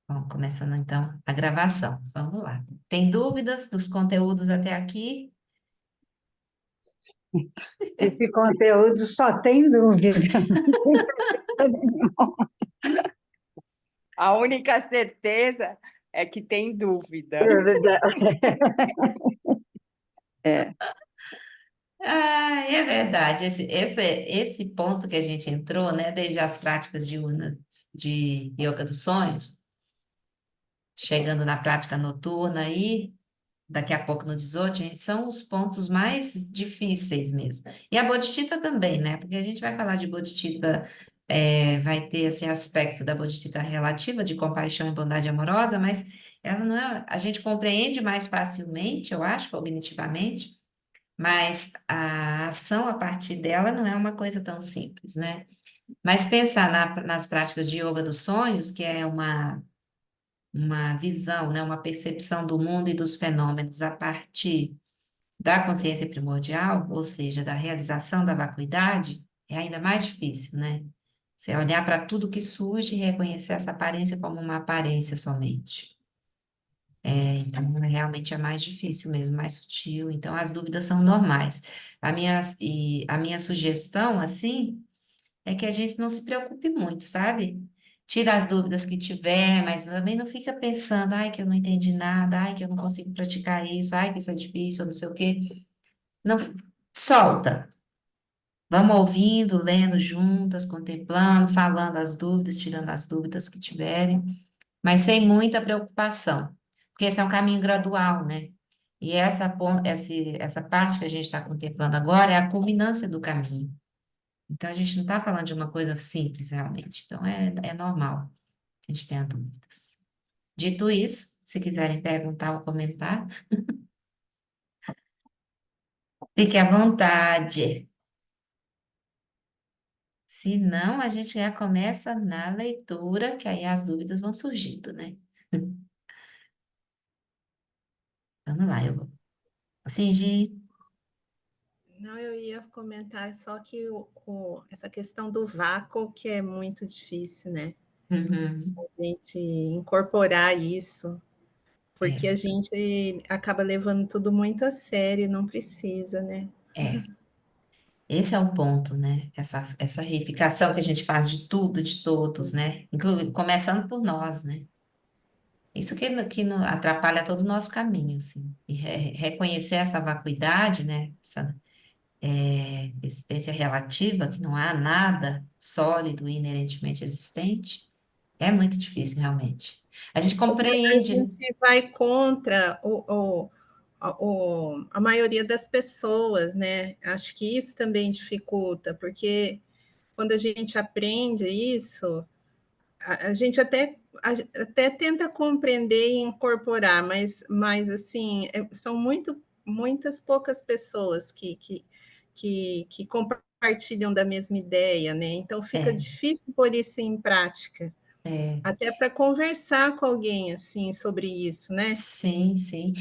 Bom, começando então a gravação. Vamos lá. Tem dúvidas dos conteúdos até aqui? Esse conteúdo só tem dúvida. A única certeza é que tem dúvida. É, Ah, é verdade. Esse ponto que a gente entrou, né, desde as práticas de yoga dos sonhos, chegando na prática noturna aí, daqui a pouco no Dzogchen, são os pontos mais difíceis mesmo. E a Bodhicitta também, né? Porque a gente vai falar de Bodhicitta, vai ter esse aspecto da Bodhicitta relativa, de compaixão e bondade amorosa, mas ela não é, a gente compreende mais facilmente, eu acho, cognitivamente, mas a ação a partir dela não é uma coisa tão simples, né? Mas pensar nas práticas de yoga dos sonhos, que é uma visão, né, uma percepção do mundo e dos fenômenos a partir da consciência primordial, ou seja, da realização da vacuidade, é ainda mais difícil, né? Você olhar para tudo que surge e reconhecer essa aparência como uma aparência somente. Então, realmente é mais difícil mesmo, mais sutil. Então, as dúvidas são normais. A minha sugestão, assim, é que a gente não se preocupe muito, sabe? Tira as dúvidas que tiver, mas também não fica pensando, ai, que eu não entendi nada, ai, que eu não consigo praticar isso, ai, que isso é difícil, não sei o quê. Não, solta. Vamos ouvindo, lendo juntas, contemplando, falando as dúvidas, tirando as dúvidas que tiverem, mas sem muita preocupação, porque esse é um caminho gradual, né? E essa parte que a gente está contemplando agora é a culminância do caminho. Então, a gente não está falando de uma coisa simples, realmente. Então, é normal que a gente tenha dúvidas. Dito isso, se quiserem perguntar ou comentar, fique à vontade. Se não, a gente já começa na leitura, que aí as dúvidas vão surgindo, né? Vamos lá, eu vou. Cindy. Não, eu ia comentar só que essa questão do vácuo que é muito difícil, né? Uhum, A gente incorporar isso, porque é, a gente acaba levando tudo muito a sério, não precisa, né? é. Esse é o ponto, né? Essa reificação que a gente faz de tudo, de todos, né? Começando por nós, né? Isso que atrapalha todo o nosso caminho, assim. E reconhecer essa vacuidade, né? Essa existência relativa, que não há nada sólido e inerentemente existente, é muito difícil, realmente. A gente Porque a compreende, né? gente vai contra a maioria das pessoas, né? Acho que isso também dificulta, porque quando a gente aprende isso, a gente até tenta compreender e incorporar, mas assim, são muitas poucas pessoas que compartilham da mesma ideia, né? Então fica É, difícil pôr isso em prática, é, até para conversar com alguém assim sobre isso, né? sim, sim.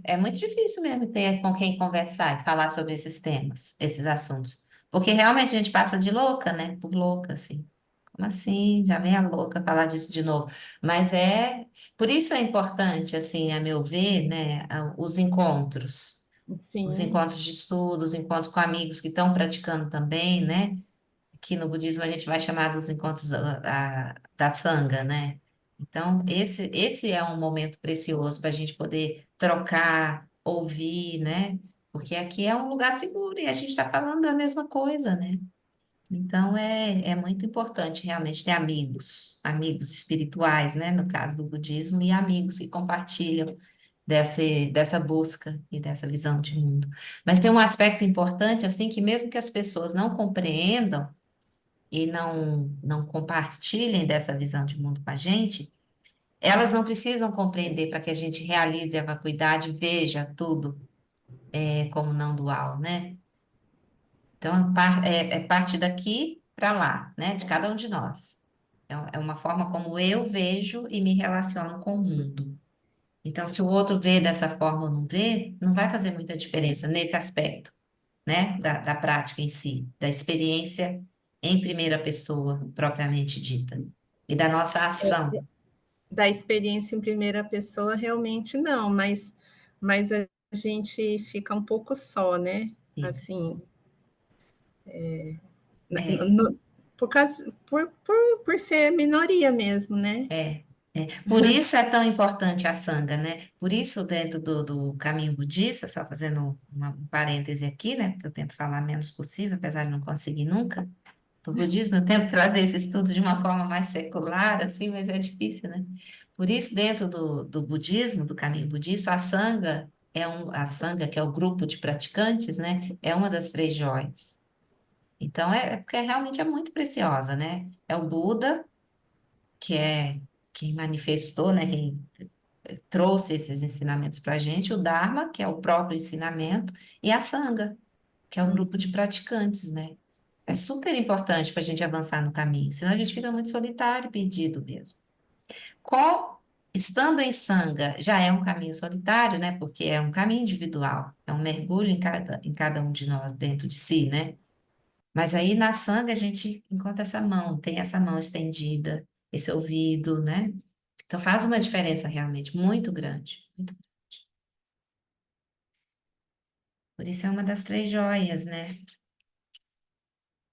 É muito difícil mesmo ter com quem conversar e falar sobre esses temas, esses assuntos. Porque realmente a gente passa de louca, né? Por louca, assim. Como assim? Já vem a louca falar disso de novo. Mas por isso é importante, assim, a meu ver, né, os encontros. Os Sim, encontros de estudo, os encontros com amigos que estão praticando também, né? Que no budismo a gente vai chamar dos encontros da Sangha, né? Então, esse é um momento precioso para a gente poder trocar, ouvir, né? Porque aqui é um lugar seguro e a gente está falando da mesma coisa, né? Então, é muito importante realmente ter amigos, amigos espirituais, né? No caso do budismo, e amigos que compartilham dessa busca e dessa visão de mundo. Mas tem um aspecto importante, assim, que mesmo que as pessoas não compreendam, e não compartilhem dessa visão de mundo com a gente, elas não precisam compreender para que a gente realize a vacuidade, veja tudo como não dual, né? Então, é parte daqui para lá, né? De cada um de nós. É uma forma como eu vejo e me relaciono com o mundo. Então, se o outro vê dessa forma ou não vê, não vai fazer muita diferença nesse aspecto, né? Da prática em si, da experiência em primeira pessoa, propriamente dita, e da nossa ação. da experiência em primeira pessoa, realmente não, mas a gente fica um pouco só, né? Fica. Assim, É, por ser minoria mesmo, né? é, é. Por isso é tão importante a sanga, né? Por isso, dentro do caminho budista, só fazendo um parêntese aqui, né? Porque eu tento falar menos possível, apesar de não conseguir nunca. Do budismo, eu tento trazer esse estudo de uma forma mais secular, assim, mas é difícil, né? Por isso, dentro do budismo, do caminho budista, a sanga, que é o grupo de praticantes, né? É uma das três joias. Então, é porque realmente é muito preciosa, né? É o Buda, que é quem manifestou, né? Quem trouxe esses ensinamentos para a gente, o Dharma, que é o próprio ensinamento, e a Sangha, que é o grupo de praticantes, né? É super importante para a gente avançar no caminho, senão a gente fica muito solitário e perdido mesmo. Com, estando em Sangha, já é um caminho solitário, né? Porque é um caminho individual, é um mergulho em cada um de nós, dentro de si, né? Mas aí na Sangha a gente encontra essa mão, tem essa mão estendida, esse ouvido, né? Então faz uma diferença realmente muito grande, muito. Por isso é uma das três joias, né?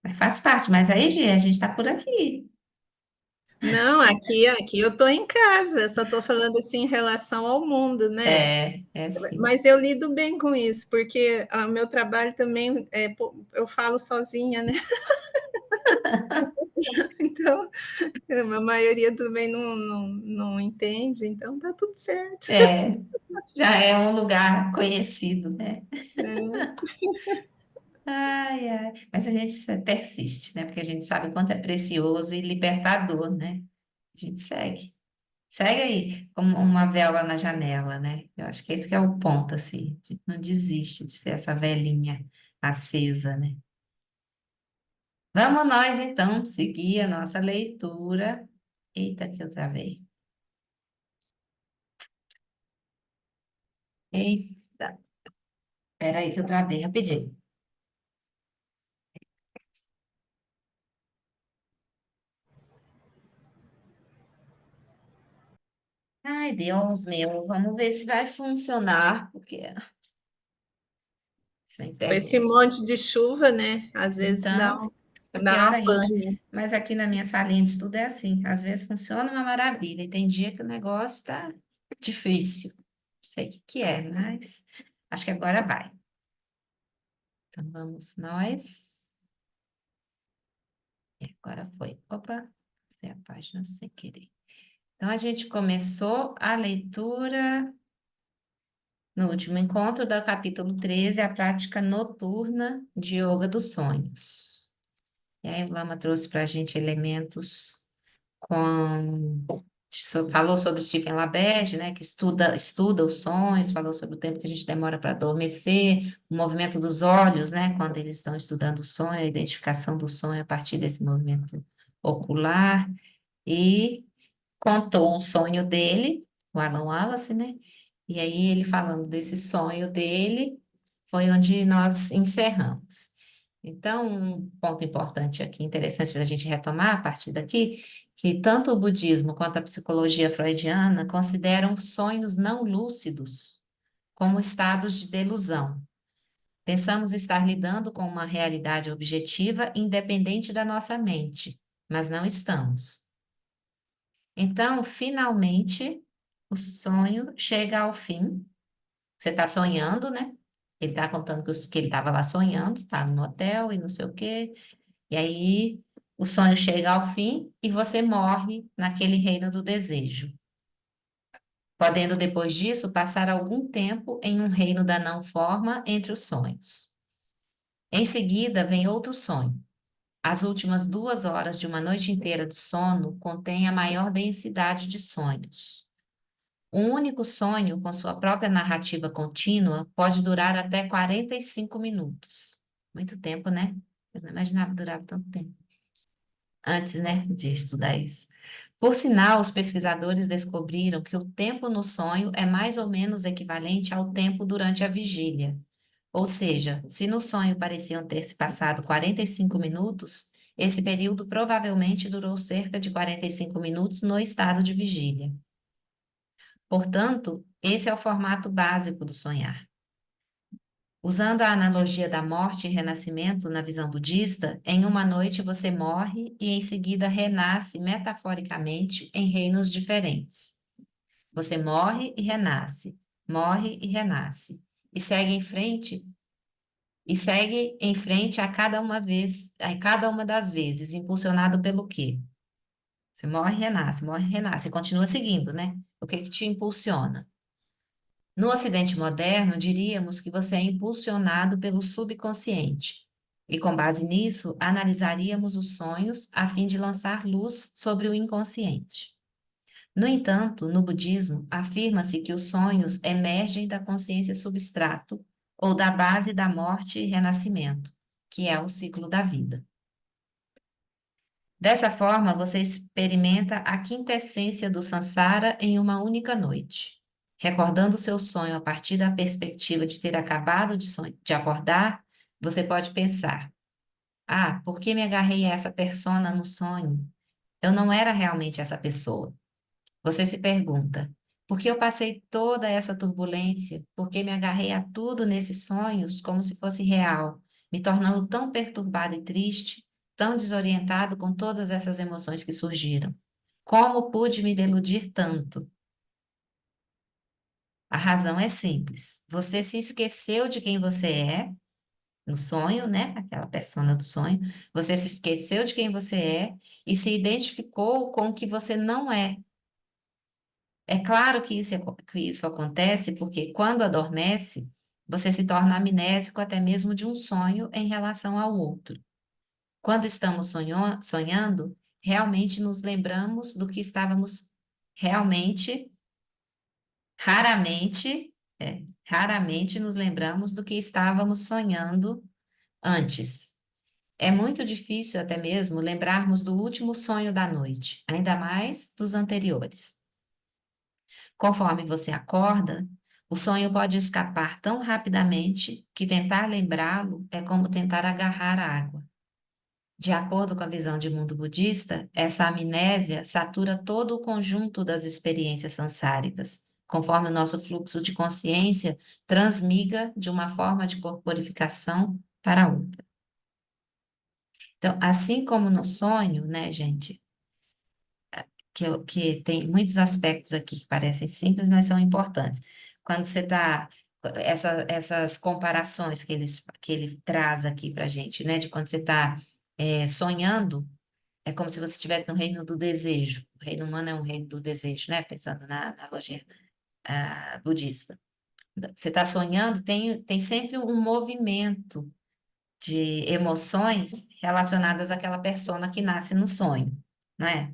Mas faz parte, mas aí, Gi, a gente está por aqui. Não, aqui eu estou em casa, só estou falando assim em relação ao mundo, né? É sim. Mas eu lido bem com isso, porque o meu trabalho também eu falo sozinha, né? Então, a maioria também não entende, então tá tudo certo. É, já é um lugar conhecido, né? É, Ai, ai. Mas a gente persiste, né? Porque a gente sabe o quanto é precioso e libertador, né? A gente segue. Segue aí, como uma vela na janela, né? Eu acho que esse que é o ponto, assim. A gente não desiste de ser essa velinha acesa, né? Vamos nós, então, seguir a nossa leitura. Eita, que eu travei. Eita, peraí que eu travei rapidinho. Ai, Deus meu, vamos ver se vai funcionar, porque essa com esse internet. monte de chuva, né? Às vezes Então, fica dá pior uma ainda. pane. Mas aqui na minha salinha de estudo é assim. Às vezes funciona uma maravilha, e tem dia que o negócio está difícil. Não sei o que que é, mas acho que agora vai. Então vamos nós. E agora foi. Opa, passei a página sem querer. Então a gente começou a leitura no último encontro do capítulo 13, a prática noturna de yoga dos sonhos. E aí o Lama trouxe para a gente elementos com falou sobre Stephen LaBerge, né, que estuda os sonhos, falou sobre o tempo que a gente demora para adormecer, o movimento dos olhos, né, quando eles estão estudando o sonho, a identificação do sonho a partir desse movimento ocular, e contou um sonho dele, o Alan Wallace, né, e aí ele falando desse sonho dele, foi onde nós encerramos. Então, um ponto importante aqui, interessante da gente retomar a partir daqui, que tanto o budismo quanto a psicologia freudiana consideram sonhos não lúcidos como estados de delusão. Pensamos estar lidando com uma realidade objetiva independente da nossa mente, mas não estamos. Então, finalmente, o sonho chega ao fim. Você está sonhando, né? Ele está contando que ele estava lá sonhando, estava no hotel e não sei o quê. E aí o sonho chega ao fim e você morre naquele reino do desejo, podendo depois disso passar algum tempo em um reino da não forma entre os sonhos. Em seguida vem outro sonho. As últimas 2 horas de uma noite inteira de sono contêm a maior densidade de sonhos. Um único sonho, com sua própria narrativa contínua, pode durar até 45 minutos. Muito tempo, né? Eu não imaginava que durava tanto tempo. Antes, né, de estudar isso. Por sinal, os pesquisadores descobriram que o tempo no sonho é mais ou menos equivalente ao tempo durante a vigília. Ou seja, se no sonho pareciam ter se passado 45 minutos, esse período provavelmente durou cerca de 45 minutos no estado de vigília. Portanto, esse é o formato básico do sonhar. Usando a analogia da morte e renascimento na visão budista, em uma noite você morre e em seguida renasce metaforicamente em reinos diferentes. Você morre e renasce, e segue em frente a cada uma das vezes, impulsionado pelo quê? Você morre e renasce, e continua seguindo, né? O que que te impulsiona? No Ocidente moderno, diríamos que você é impulsionado pelo subconsciente. E com base nisso, analisaríamos os sonhos a fim de lançar luz sobre o inconsciente. No entanto, no budismo, afirma-se que os sonhos emergem da consciência substrato ou da base da morte e renascimento, que é o ciclo da vida. Dessa forma, você experimenta a quintessência do samsara em uma única noite. Recordando seu sonho a partir da perspectiva de ter acabado de acordar, você pode pensar: ah, por que me agarrei a essa persona no sonho? Eu não era realmente essa pessoa. Você se pergunta: por que eu passei toda essa turbulência? Por que me agarrei a tudo nesses sonhos como se fosse real, me tornando tão perturbado e triste, tão desorientado com todas essas emoções que surgiram? Como pude me deludir tanto? A razão é simples. Você se esqueceu de quem você é no sonho, né? Aquela persona do sonho. Você se esqueceu de quem você é e se identificou com o que você não é. É claro que isso acontece porque quando adormece, você se torna amnésico até mesmo de um sonho em relação ao outro. Quando estamos sonhando, realmente nos lembramos do que estávamos realmente, raramente, raramente nos lembramos do que estávamos sonhando antes. É muito difícil até mesmo lembrarmos do último sonho da noite, ainda mais dos anteriores. Conforme você acorda, o sonho pode escapar tão rapidamente que tentar lembrá-lo é como tentar agarrar a água. De acordo com a visão de mundo budista, essa amnésia satura todo o conjunto das experiências sansáricas, conforme o nosso fluxo de consciência transmiga de uma forma de corporificação para outra. Então, assim como no sonho, né, gente, que tem muitos aspectos aqui que parecem simples, mas são importantes. Quando você está, essas comparações que ele traz aqui para a gente, né, de quando você está sonhando, é como se você estivesse no reino do desejo. O reino humano é um reino do desejo, né, pensando na analogia budista. Você está sonhando, tem sempre um movimento de emoções relacionadas àquela persona que nasce no sonho, não é?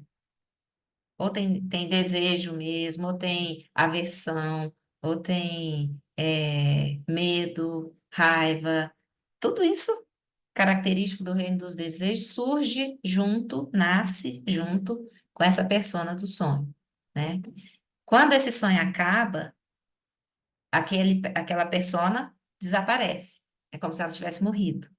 Ou tem desejo mesmo, ou tem aversão, ou tem medo, raiva. Tudo isso característico do reino dos desejos surge junto, nasce junto com essa persona do sonho, né? Quando esse sonho acaba, aquela persona desaparece. É como se ela tivesse morrido.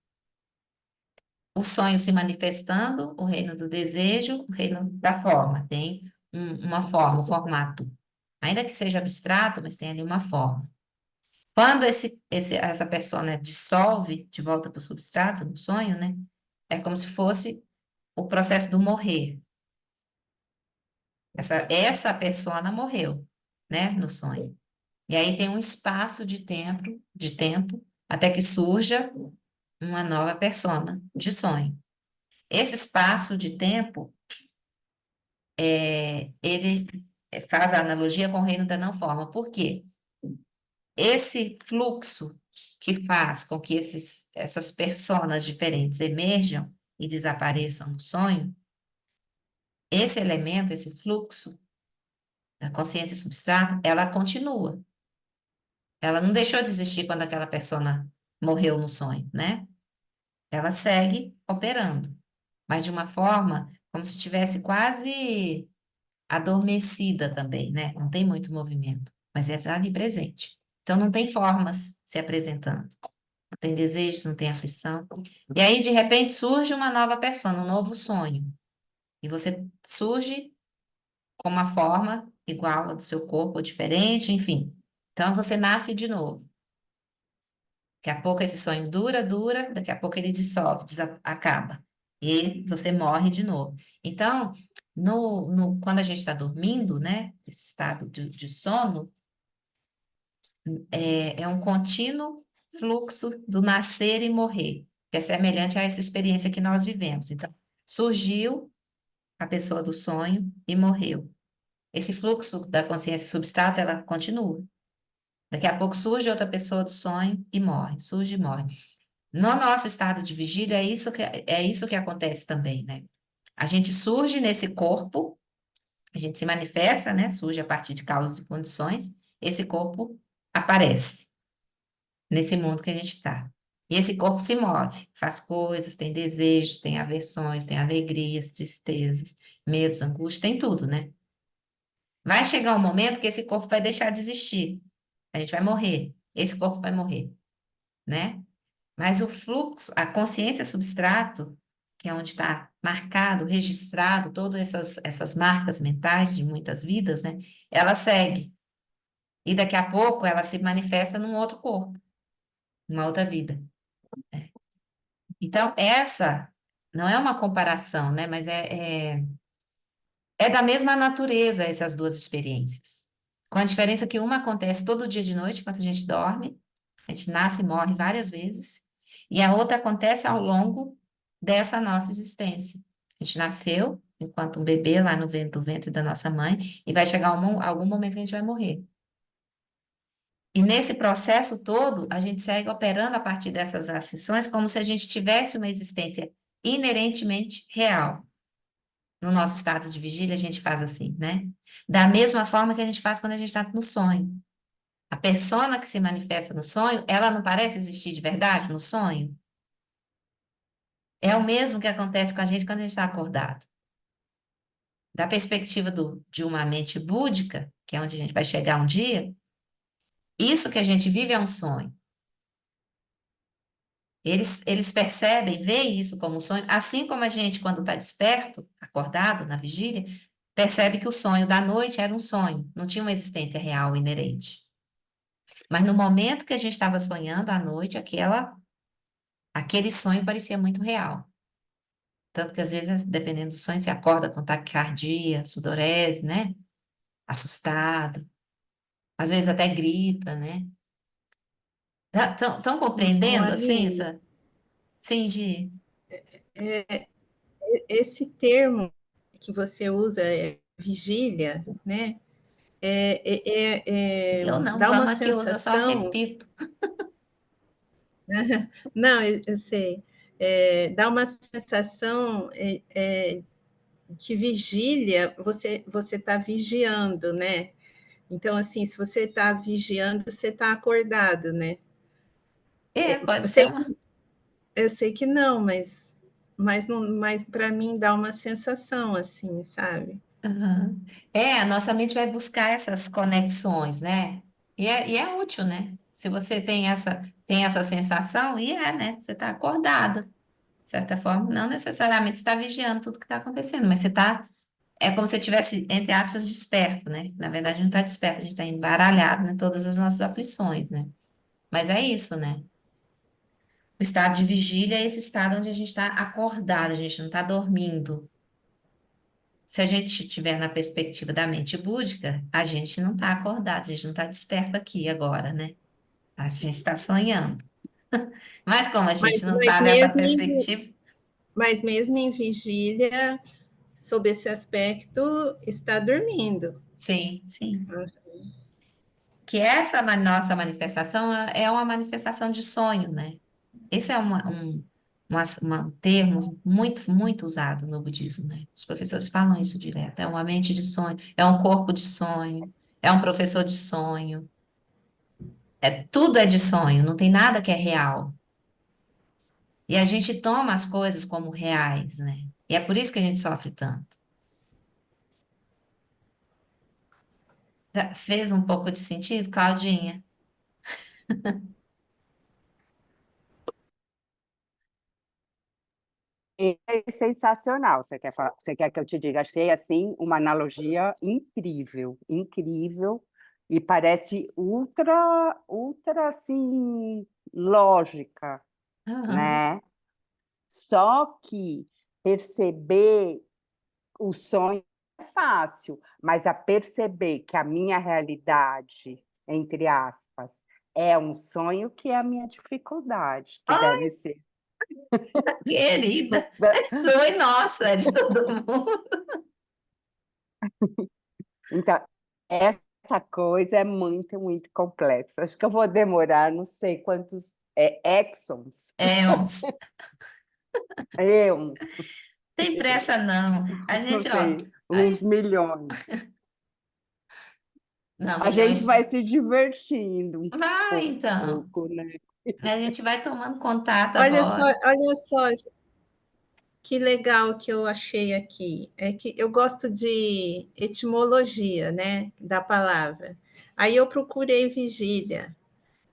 O sonho se manifestando, o reino do desejo, o reino da forma. Tem uma forma, um formato. Ainda que seja abstrato, mas tem ali uma forma. Quando essa persona dissolve de volta para o substrato, no sonho, né? É como se fosse o processo do morrer. Essa persona morreu, né? No sonho. E aí tem um espaço de tempo, até que surja uma nova persona de sonho. Esse espaço de tempo ele faz a analogia com o reino da não forma. Por quê? Esse fluxo que faz com que essas personas diferentes emerjam e desapareçam no sonho, esse elemento, esse fluxo da consciência substrato, ela continua. Ela não deixou de existir quando aquela persona morreu no sonho, né? Ela segue operando, mas de uma forma como se estivesse quase adormecida também, né? Não tem muito movimento, mas ela está ali presente. Então, não tem formas se apresentando. Não tem desejos, não tem aflição. E aí, de repente, surge uma nova persona, um novo sonho. E você surge com uma forma igual à do seu corpo, ou diferente, enfim. Então você nasce de novo. Daqui a pouco esse sonho dura, daqui a pouco ele dissolve, acaba. E você morre de novo. Então, quando a gente está dormindo, né, esse estado de sono, é um contínuo fluxo do nascer e morrer, que é semelhante a essa experiência que nós vivemos. Então, surgiu a pessoa do sonho e morreu. Esse fluxo da consciência substrata, ela continua. Daqui a pouco surge outra pessoa do sonho e morre, surge e morre. No nosso estado de vigília, é isso que acontece também, né? A gente surge nesse corpo, a gente se manifesta, né? Surge a partir de causas e condições, esse corpo aparece nesse mundo que a gente está. E esse corpo se move, faz coisas, tem desejos, tem aversões, tem alegrias, tristezas, medos, angústias, tem tudo, né? Vai chegar um momento que esse corpo vai deixar de existir. A gente vai morrer. Esse corpo vai morrer, né? Mas o fluxo, a consciência substrato, que é onde está marcado, registrado, todas essas marcas mentais de muitas vidas, né? Ela segue. E daqui a pouco ela se manifesta num outro corpo, numa outra vida. Então, essa não é uma comparação, né? Mas é da mesma natureza essas duas experiências. Com a diferença que uma acontece todo dia de noite, enquanto a gente dorme, a gente nasce e morre várias vezes, e a outra acontece ao longo dessa nossa existência. A gente nasceu enquanto um bebê lá no ventre da nossa mãe, e vai chegar algum momento que a gente vai morrer. E nesse processo todo, a gente segue operando a partir dessas aflições como se a gente tivesse uma existência inerentemente real. No nosso estado de vigília, a gente faz assim, né? Da mesma forma que a gente faz quando a gente está no sonho. A persona que se manifesta no sonho, ela não parece existir de verdade no sonho? É o mesmo que acontece com a gente quando a gente está acordado. Da perspectiva de uma mente búdica, que é onde a gente vai chegar um dia, isso que a gente vive é um sonho. Eles percebem, veem isso como um sonho, assim como a gente, quando está desperto, acordado na vigília, percebe que o sonho da noite era um sonho, não tinha uma existência real inerente. Mas no momento que a gente estava sonhando à noite, aquele sonho parecia muito real. Tanto que às vezes, dependendo do sonho, você acorda com taquicardia, sudorese, né? Assustado. Às vezes até grita, né? Estão Ô, compreendendo assim? Aline, Sim, Gi. esse termo que você usa, vigília, né? Eu não, Dá uma vamos aqui, usa, só sensação. repito. Não, eu sei. Dá uma sensação que vigília, você está vigiando, né? Então, assim, se você está vigiando, você está acordado, né? É, Eu pode ser sei, uma. eu sei que não, mas para mim dá uma sensação assim, sabe? Aham. A nossa mente vai buscar essas conexões, né? E é útil, né? Se você tem essa sensação, né? Você está acordada, de certa forma. Não necessariamente você está vigiando tudo que está acontecendo, mas você está. É como se você estivesse, entre aspas, desperto, né? Na verdade, não está desperto, a gente está embaralhado em todas as nossas aflições, né? Mas é isso, né? O estado de vigília é esse estado onde a gente está acordado, a gente não está dormindo. Se a gente estiver na perspectiva da mente búdica, a gente não está acordado, a gente não está desperto aqui agora, né? A gente está sonhando. Mas como a Mas, gente não mas está nessa mesmo perspectiva, mas mesmo em vigília, sob esse aspecto, está dormindo. sim, sim. Que essa nossa manifestação é uma manifestação de sonho, né? Esse é um termo muito, muito usado no budismo, né? Os professores falam isso direto. É uma mente de sonho, é um corpo de sonho, é um professor de sonho. Tudo é de sonho, não tem nada que é real. E a gente toma as coisas como reais, né? E é por isso que a gente sofre tanto. Fez um pouco de sentido, Claudinha? sensacional. Você quer que eu te diga? Achei assim uma analogia incrível, incrível, e parece ultra, ultra assim lógica, Aham. né? Só que perceber o sonho é fácil, mas a perceber que a minha realidade, entre aspas, é um sonho que é a minha dificuldade, que Ai, deve ser. querida, foi nossa, é de todo mundo. Então, essa coisa é muito, muito complexa. Acho que eu vou demorar não sei quantos exons, É, uns. eu Tem pressa não. A não gente, ó, sei, uns milhões. não, A gente milhões. vai se divertindo um Vai, então. pouco, né? A gente vai tomando contato agora. Olha só, que legal que eu achei aqui. É que eu gosto de etimologia, né, da palavra. Aí eu procurei vigília.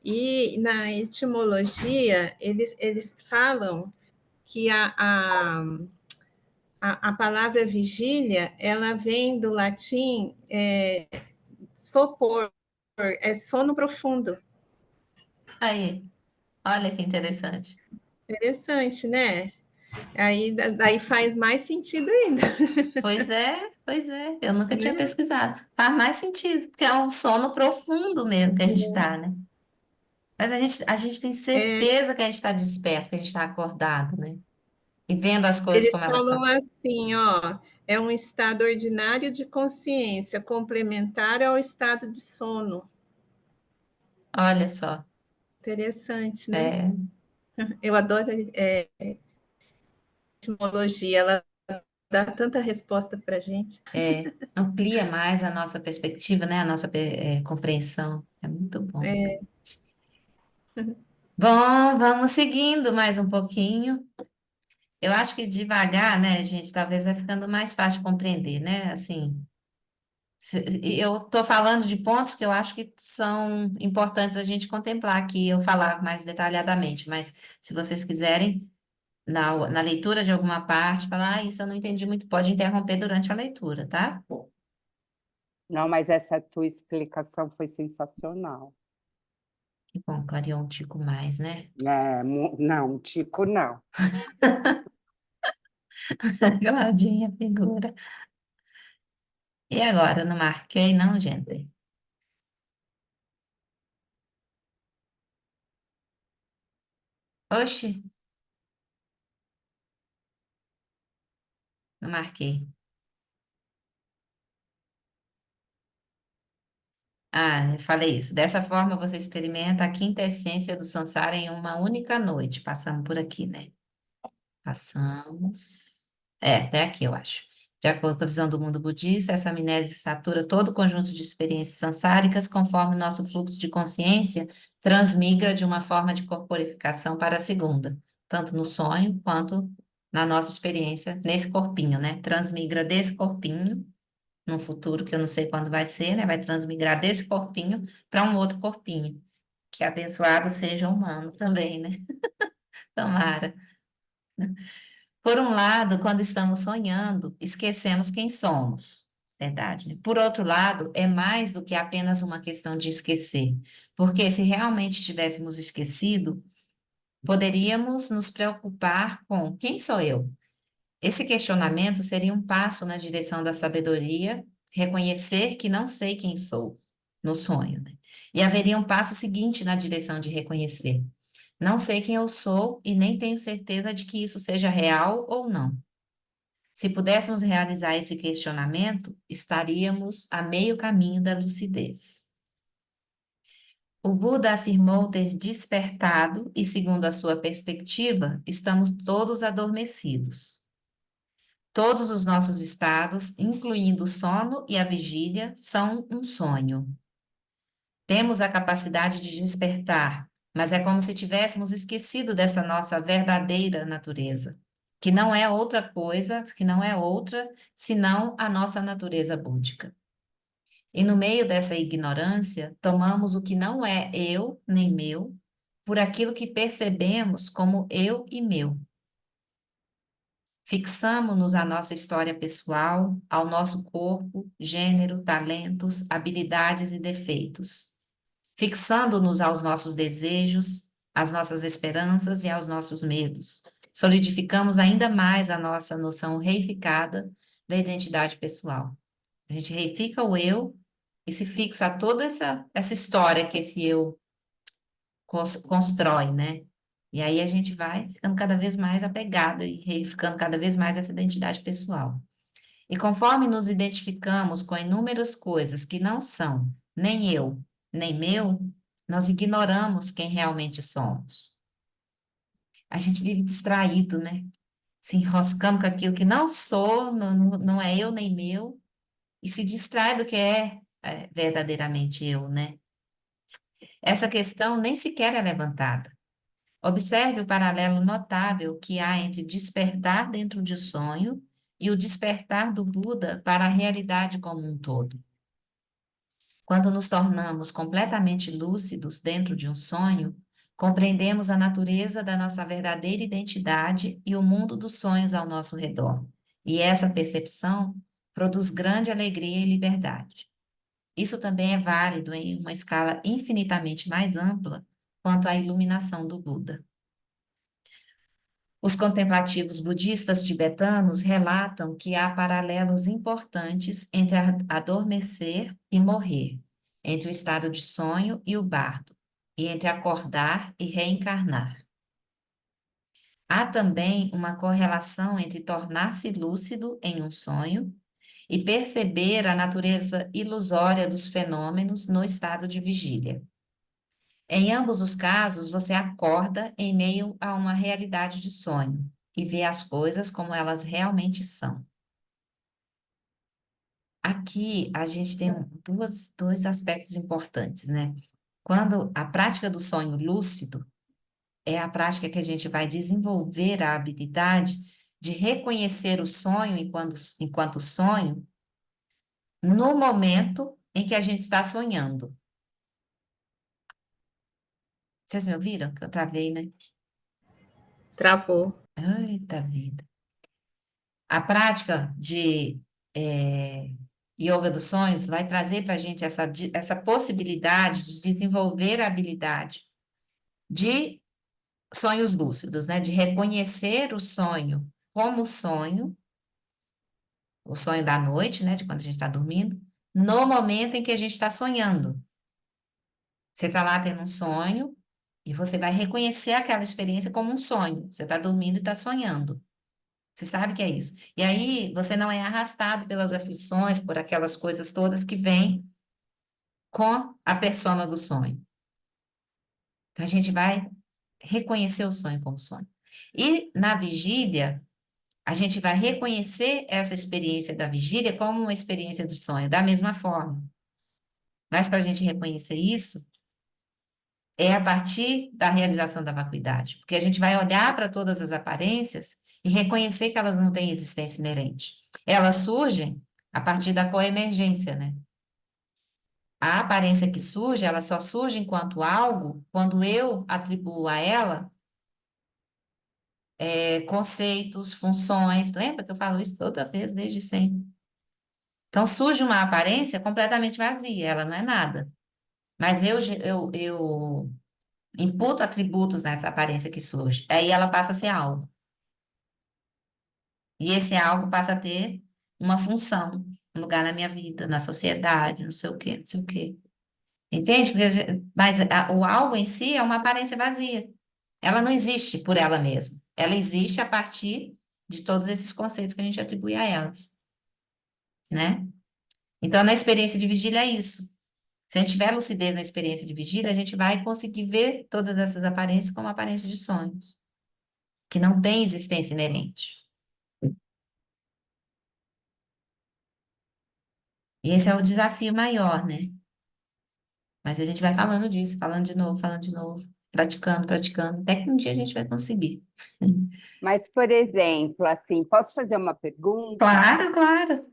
E na etimologia, eles falam que a palavra vigília, ela vem do latim sopor, é sono profundo. Aí, olha que interessante. Interessante, né? Aí daí faz mais sentido ainda, Pois é, eu nunca tinha né? pesquisado. Faz mais sentido, porque é um sono profundo mesmo que a gente está, né? Mas a gente tem É, certeza que a gente está desperto, que a gente está acordado, né? E vendo as coisas como eles elas falam são. assim, ó, é um estado ordinário de consciência, complementar ao estado de sono. Olha só. Interessante, né? É, Eu adoro etimologia, ela dá tanta resposta para a gente. amplia mais a nossa perspectiva, né? A nossa compreensão. É muito bom. Bom, vamos seguindo mais um pouquinho. Eu acho que devagar, né, gente, talvez vai ficando mais fácil de compreender, né? Assim, eu estou falando de pontos que eu acho que são importantes a gente contemplar aqui, eu falar mais detalhadamente, mas se vocês quiserem, na leitura de alguma parte, falar, isso eu não entendi muito, pode interromper durante a leitura, tá? Não, mas essa tua explicação foi sensacional. Que bom, clareou um tico mais, né? É, não, Tico, não. Claudinha, figura. E agora, não marquei, não, gente? Oxi, não marquei. Ah, eu falei isso. Dessa forma, você experimenta a quinta essência do Sansara em uma única noite. Passamos por aqui, né? Passamos. Até aqui, eu acho. De acordo com a visão do mundo budista, essa amnésia satura todo o conjunto de experiências sansáricas, conforme nosso fluxo de consciência transmigra de uma forma de corporificação para a segunda, tanto no sonho quanto na nossa experiência nesse corpinho, né? Transmigra desse corpinho num futuro que eu não sei quando vai ser, né? Vai transmigrar desse corpinho para um outro corpinho. Que abençoado seja humano também, né? Tomara. Por um lado, quando estamos sonhando, esquecemos quem somos. Verdade, né? Por outro lado, é mais do que apenas uma questão de esquecer. Porque se realmente tivéssemos esquecido, poderíamos nos preocupar com quem sou eu? Esse questionamento seria um passo na direção da sabedoria, reconhecer que não sei quem sou, no sonho, né? E haveria um passo seguinte na direção de reconhecer. Não sei quem eu sou e nem tenho certeza de que isso seja real ou não. Se pudéssemos realizar esse questionamento, estaríamos a meio caminho da lucidez. O Buda afirmou ter despertado e, segundo a sua perspectiva, estamos todos adormecidos. Todos os nossos estados, incluindo o sono e a vigília, são um sonho. Temos a capacidade de despertar, mas é como se tivéssemos esquecido dessa nossa verdadeira natureza, que não é outra coisa, que não é outra senão a nossa natureza búdica. E no meio dessa ignorância, tomamos o que não é eu nem meu, por aquilo que percebemos como eu e meu. Fixamos-nos à nossa história pessoal, ao nosso corpo, gênero, talentos, habilidades e defeitos. Fixando-nos aos nossos desejos, às nossas esperanças e aos nossos medos. Solidificamos ainda mais a nossa noção reificada da identidade pessoal. A gente reifica o eu e se fixa a toda essa história que esse eu constrói, né? E aí a gente vai ficando cada vez mais apegada e reificando cada vez mais essa identidade pessoal. E conforme nos identificamos com inúmeras coisas que não são nem eu, nem meu, nós ignoramos quem realmente somos. A gente vive distraído, né? Se enroscando com aquilo que não sou, não é eu nem meu, e se distrai do que é verdadeiramente eu, né? Essa questão nem sequer é levantada. Observe o paralelo notável que há entre despertar dentro de sonho e o despertar do Buda para a realidade como um todo. Quando nos tornamos completamente lúcidos dentro de um sonho, compreendemos a natureza da nossa verdadeira identidade e o mundo dos sonhos ao nosso redor. E essa percepção produz grande alegria e liberdade. Isso também é válido em uma escala infinitamente mais ampla quanto à iluminação do Buda. Os contemplativos budistas tibetanos relatam que há paralelos importantes entre adormecer e morrer, entre o estado de sonho e o bardo, e entre acordar e reencarnar. Há também uma correlação entre tornar-se lúcido em um sonho e perceber a natureza ilusória dos fenômenos no estado de vigília. Em ambos os casos, você acorda em meio a uma realidade de sonho e vê as coisas como elas realmente são. Aqui a gente tem dois aspectos importantes, né? Quando a prática do sonho lúcido é a prática que a gente vai desenvolver a habilidade de reconhecer o sonho enquanto sonho no momento em que a gente está sonhando. Vocês me ouviram? Que eu travei, né? Travou. Eita vida. A prática de yoga dos sonhos vai trazer para a gente essa possibilidade de desenvolver a habilidade de sonhos lúcidos, né? De reconhecer o sonho como sonho, o sonho da noite, né? De quando a gente está dormindo, no momento em que a gente está sonhando. Você está lá tendo um sonho e você vai reconhecer aquela experiência como um sonho. Você está dormindo e está sonhando. Você sabe que é isso. E aí você não é arrastado pelas aflições, por aquelas coisas todas que vêm com a persona do sonho. Então a gente vai reconhecer o sonho como sonho. E na vigília, a gente vai reconhecer essa experiência da vigília como uma experiência do sonho, da mesma forma. Mas para a gente reconhecer isso, é a partir da realização da vacuidade, porque a gente vai olhar para todas as aparências e reconhecer que elas não têm existência inerente. Elas surgem a partir da coemergência, né? A aparência que surge, ela só surge enquanto algo quando eu atribuo a ela conceitos, funções. Lembra que eu falo isso toda vez, desde sempre? Então surge uma aparência completamente vazia, ela não é nada. Mas eu imputo atributos nessa aparência que surge. Aí ela passa a ser algo. E esse algo passa a ter uma função, um lugar na minha vida, na sociedade, não sei o quê, não sei o quê. Entende? Mas o algo em si é uma aparência vazia. Ela não existe por ela mesma. Ela existe a partir de todos esses conceitos que a gente atribui a elas, né? Então, na experiência de vigília é isso. Se a gente tiver lucidez na experiência de vigília, a gente vai conseguir ver todas essas aparências como aparências de sonhos, que não têm existência inerente. E esse é o desafio maior, né? Mas a gente vai falando disso, falando de novo, praticando, praticando, até que um dia a gente vai conseguir. Mas, por exemplo, assim, posso fazer uma pergunta? Claro, claro.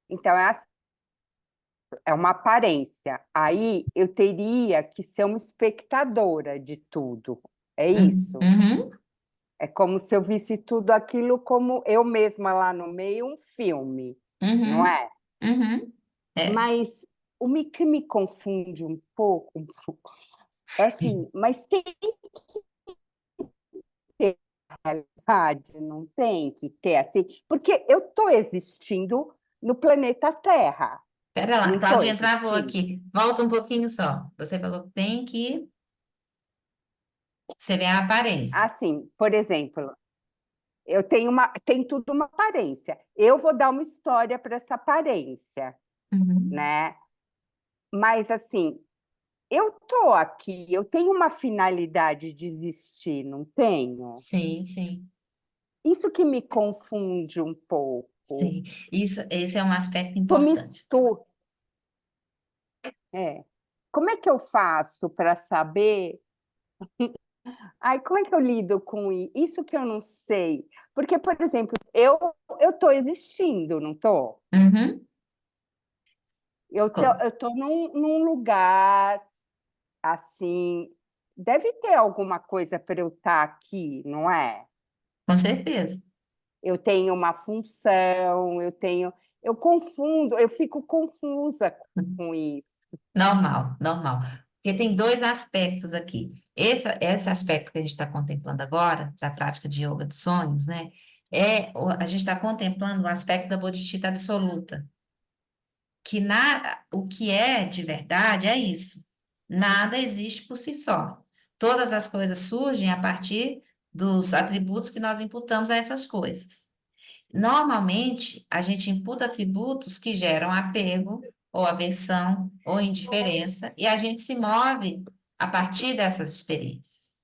Então, é uma aparência. Aí eu teria que ser uma espectadora de tudo. É isso? Uhum. É como se eu visse tudo aquilo como eu mesma lá no meio, um filme, não Uhum, é? uhum. É, Mas que me confunde um pouco, é assim, mas tem que ter realidade, não tem que ter assim, porque eu estou existindo no planeta Terra, pera lá, não estou Claudinha travou existindo. aqui. Volta um pouquinho só. Você falou que tem que. Você vê a aparência. Assim, por exemplo, eu tenho tem tudo uma aparência. Eu vou dar uma história para essa aparência, Uhum. né? Mas assim, eu tô aqui, eu tenho uma finalidade de existir, não tenho? Sim, sim, Isso que me confunde um pouco. sim. Esse é um aspecto Eu importante. misturo, é. Como é que eu faço para saber? Ai, como é que eu lido com isso que eu não sei? Porque, por exemplo, eu tô existindo, não tô? Uhum. Eu tô num lugar assim, deve ter alguma coisa para eu estar aqui, não é? Com certeza. Eu tenho uma função, eu confundo, eu fico confusa com isso. Normal, normal. Porque tem dois aspectos aqui. Esse aspecto que a gente está contemplando agora, da prática de yoga dos sonhos, né? A gente está contemplando o aspecto da bodhicitta absoluta, o que é de verdade é isso. Nada existe por si só. Todas as coisas surgem a partir dos atributos que nós imputamos a essas coisas. Normalmente, a gente imputa atributos que geram apego, ou aversão, ou indiferença, e a gente se move a partir dessas experiências.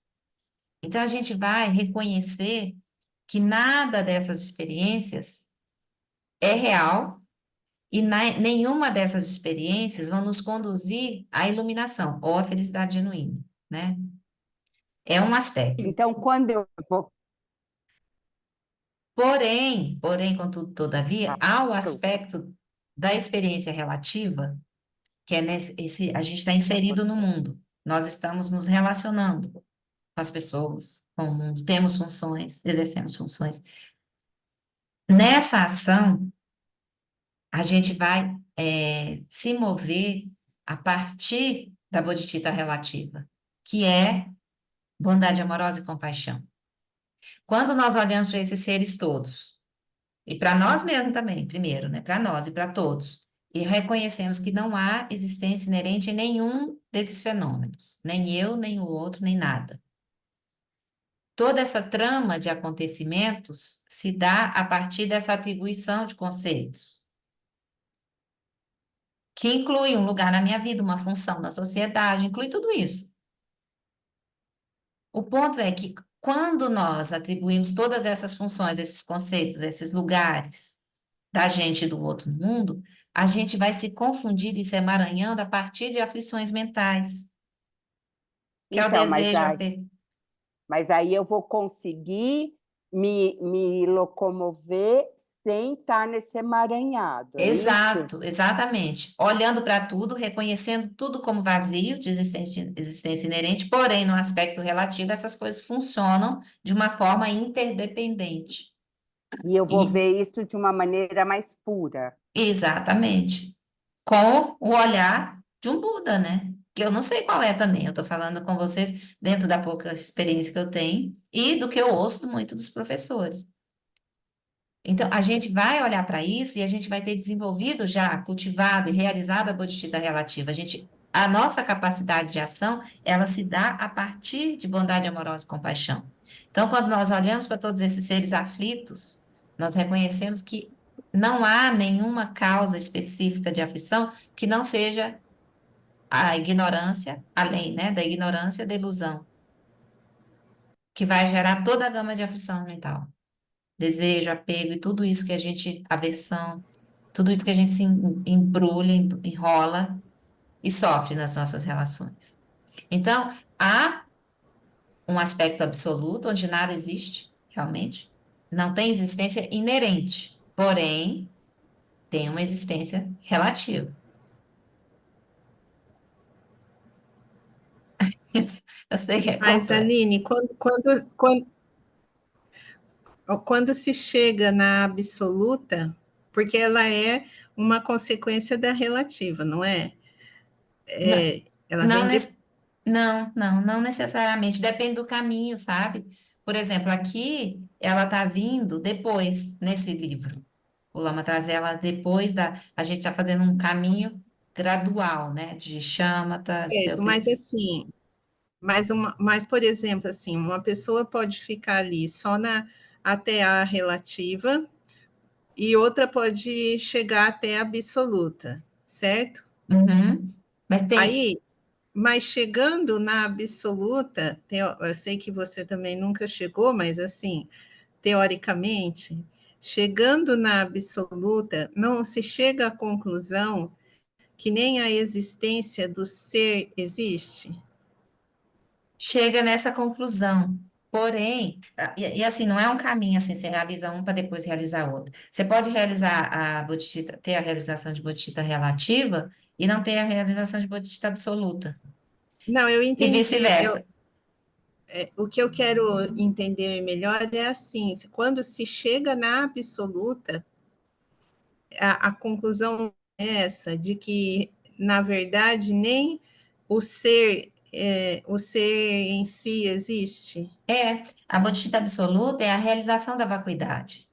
Então, a gente vai reconhecer que nada dessas experiências é real e nenhuma dessas experiências vão nos conduzir à iluminação ou à felicidade genuína, né? É um aspecto. Então, quando eu vou. Porém, contudo, todavia, há o Desculpa. aspecto da experiência relativa, que é a gente está inserido no mundo, nós estamos nos relacionando com as pessoas, com o mundo, temos funções, exercemos funções. Nessa ação, a gente vai se mover a partir da bodhicitta relativa, que é bondade amorosa e compaixão. Quando nós olhamos para esses seres todos, e para nós mesmos também, primeiro, né? Para nós e para todos. E reconhecemos que não há existência inerente em nenhum desses fenômenos, nem eu, nem o outro, nem nada. Toda essa trama de acontecimentos se dá a partir dessa atribuição de conceitos, que inclui um lugar na minha vida, uma função na sociedade, inclui tudo isso. O ponto é que quando nós atribuímos todas essas funções, esses conceitos, esses lugares da gente e do outro no mundo, a gente vai se confundir e se emaranhando a partir de aflições mentais, que é o Então, desejo, o apego. mas aí eu vou conseguir me locomover sem estar nesse emaranhado, é isso? Exato, exatamente. Olhando para tudo, reconhecendo tudo como vazio de existência inerente, porém, no aspecto relativo, essas coisas funcionam de uma forma interdependente. E eu vou E, ver isso de uma maneira mais pura. exatamente. Com o olhar de um Buda, né? Que eu não sei qual é também. Eu estou falando com vocês dentro da pouca experiência que eu tenho e do que eu ouço muito dos professores. Então, a gente vai olhar para isso e a gente vai ter desenvolvido já, cultivado e realizado a bodhicitta relativa. A nossa capacidade de ação, ela se dá a partir de bondade amorosa e compaixão. Então, quando nós olhamos para todos esses seres aflitos, nós reconhecemos que não há nenhuma causa específica de aflição que não seja a ignorância, além, né, da ignorância da ilusão, que vai gerar toda a gama de aflição mental. Desejo, apego e tudo isso que a gente, aversão, tudo isso que a gente se embrulha, enrola e sofre nas nossas relações. Então, há um aspecto absoluto onde nada existe, realmente, não tem existência inerente, porém, tem uma existência relativa. Eu sei que é Mas, complexo. Aline, quando quando se chega na absoluta, porque ela é uma consequência da relativa, não é? Não, Ela não, vem depois. não necessariamente, depende do caminho, sabe? Por exemplo, aqui ela está vindo depois, nesse livro. O Lama traz ela depois da. A gente está fazendo um caminho gradual, né? De chama-ta, de ser o Certo, que. mas assim, mas, por exemplo, assim, uma pessoa pode ficar ali só até a relativa e outra pode chegar até a absoluta, certo? Uhum. Mas tem. Aí, mas chegando na absoluta, eu sei que você também nunca chegou, mas assim, teoricamente, chegando na absoluta, não se chega à conclusão que nem a existência do ser existe? Chega nessa conclusão. Porém, assim, não é um caminho assim, você realiza um para depois realizar outro. Você pode realizar a bodhicitta, ter a realização de bodhicitta relativa e não ter a realização de bodhicitta absoluta. Não, eu E entendi. vice-versa. O que eu quero entender melhor é assim: quando se chega na absoluta, a conclusão é essa, de que, na verdade, nem o ser em si existe. A bodhicitta absoluta é a realização da vacuidade.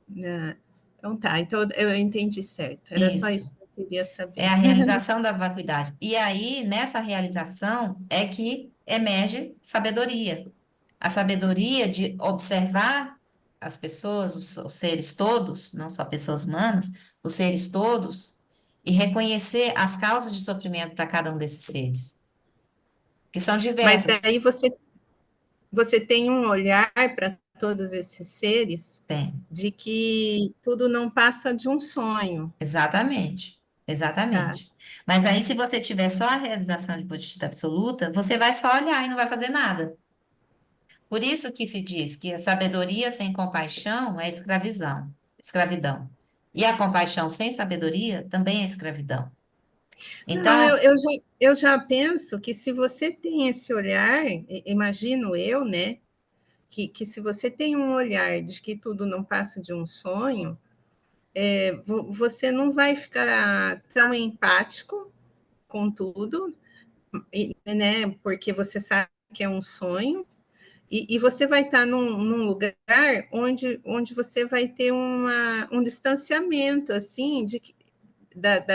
Né? Então tá, então eu entendi certo. Era só Isso. isso que eu queria É saber. a realização da vacuidade. E aí, nessa realização, é que emerge sabedoria. A sabedoria de observar as pessoas, os seres todos, não só pessoas humanas, os seres todos, e reconhecer as causas de sofrimento para cada um desses seres, que são Mas diversas. daí você tem um olhar para todos esses seres Tem, de que tudo não passa de um sonho, exatamente, tá? exatamente. Mas aí, se você tiver só a realização de bodhicitta absoluta, você vai só olhar e não vai fazer nada. Por isso que se diz que a sabedoria sem compaixão é escravidão. E a compaixão sem sabedoria também é escravidão. Não, Então, eu já penso que se você tem esse olhar, imagino eu, né? Que se você tem um olhar de que tudo não passa de um sonho, você não vai ficar tão empático com tudo, né? Porque você sabe que é um sonho, e você vai estar num lugar onde você vai ter um distanciamento assim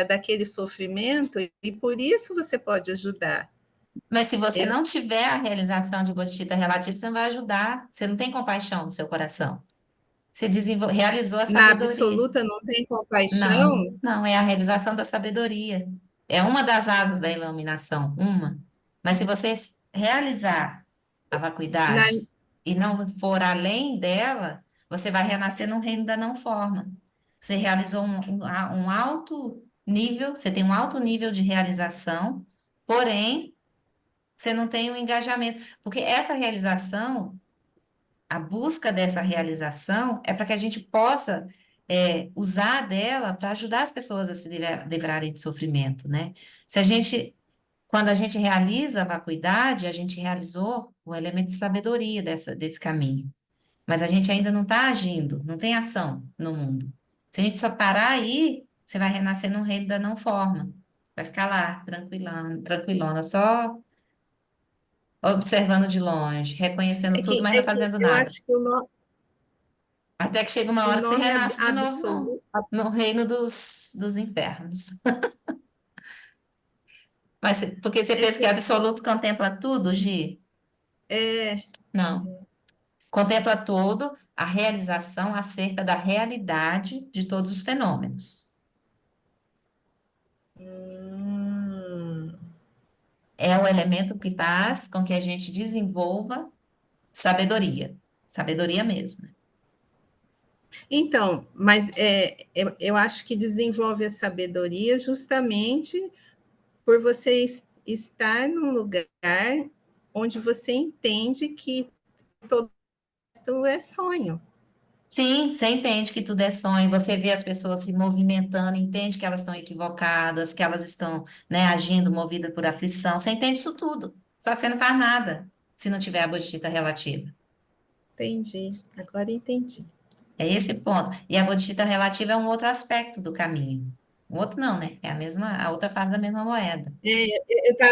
daquele sofrimento, e por isso você pode ajudar. mas se você Eu, não tiver a realização de bodhicitta relativa, você não vai ajudar. Você não tem compaixão no seu coração. Você realizou a na sabedoria. absoluta não tem Não, compaixão. não, é a realização da sabedoria. É uma das asas da iluminação, uma. Mas se você realizar a Na, vacuidade e não for além dela, você vai renascer no reino da não forma. Você realizou um alto nível, você tem um alto nível de realização, porém, você não tem o engajamento. Porque essa realização, a busca dessa realização é para que a gente possa usar dela para ajudar as pessoas a se livrarem de sofrimento, né? Se a gente, quando a gente realiza a vacuidade, a gente realizou o elemento de sabedoria desse caminho. Mas a gente ainda não está agindo, não tem ação no mundo. Se a gente só parar aí, você vai renascer no reino da não forma. Vai ficar lá, tranquilona, tranquilona, só observando de longe, reconhecendo tudo, mas não é que fazendo eu nada. acho que Até que chega uma o hora que você nome renasce de novo absoluto no reino dos infernos. Mas porque você é pensa que que absoluto contempla tudo, Gi? é, Não. Contempla todo a realização acerca da realidade de todos os fenômenos. hum, É o elemento que faz com que a gente desenvolva sabedoria. Sabedoria mesmo, né? então, mas eu acho que desenvolve a sabedoria justamente por você estar num lugar onde você entende que todo isso é sonho. Sim, você entende que tudo é sonho, você vê as pessoas se movimentando, entende que elas estão equivocadas, que elas estão, né, agindo movidas por aflição, você entende isso tudo. Só que você não faz nada se não tiver a bodhicitta relativa. Entendi, agora entendi. É esse ponto. E a bodhicitta relativa é um outro aspecto do caminho. O outro não, né? É a mesma, a outra face da mesma moeda.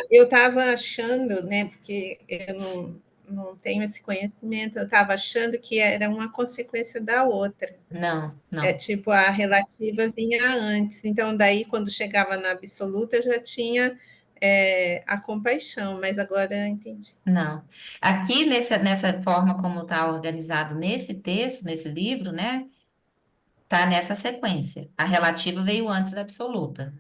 Eu estava achando, né, porque eu não tenho esse conhecimento, eu estava achando que era uma consequência da outra. Não, É não, tipo, a relativa vinha antes, então daí quando chegava na absoluta já tinha a compaixão, mas agora eu entendi. não. Aqui nessa forma como está organizado nesse texto, nesse livro, né? Tá nessa sequência. A relativa veio antes da absoluta.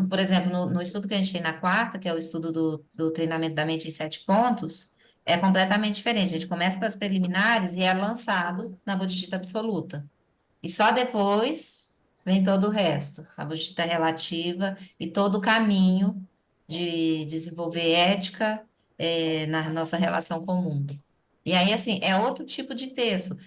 Por exemplo, no estudo que a gente tem na quarta, que é o estudo do treinamento da mente em 7 pontos, é completamente diferente. A gente começa com as preliminares e é lançado na bodhicitta absoluta. E só depois vem todo o resto, a bodhicitta relativa e todo o caminho de desenvolver ética, na nossa relação com o mundo. E aí, assim, é outro tipo de texto.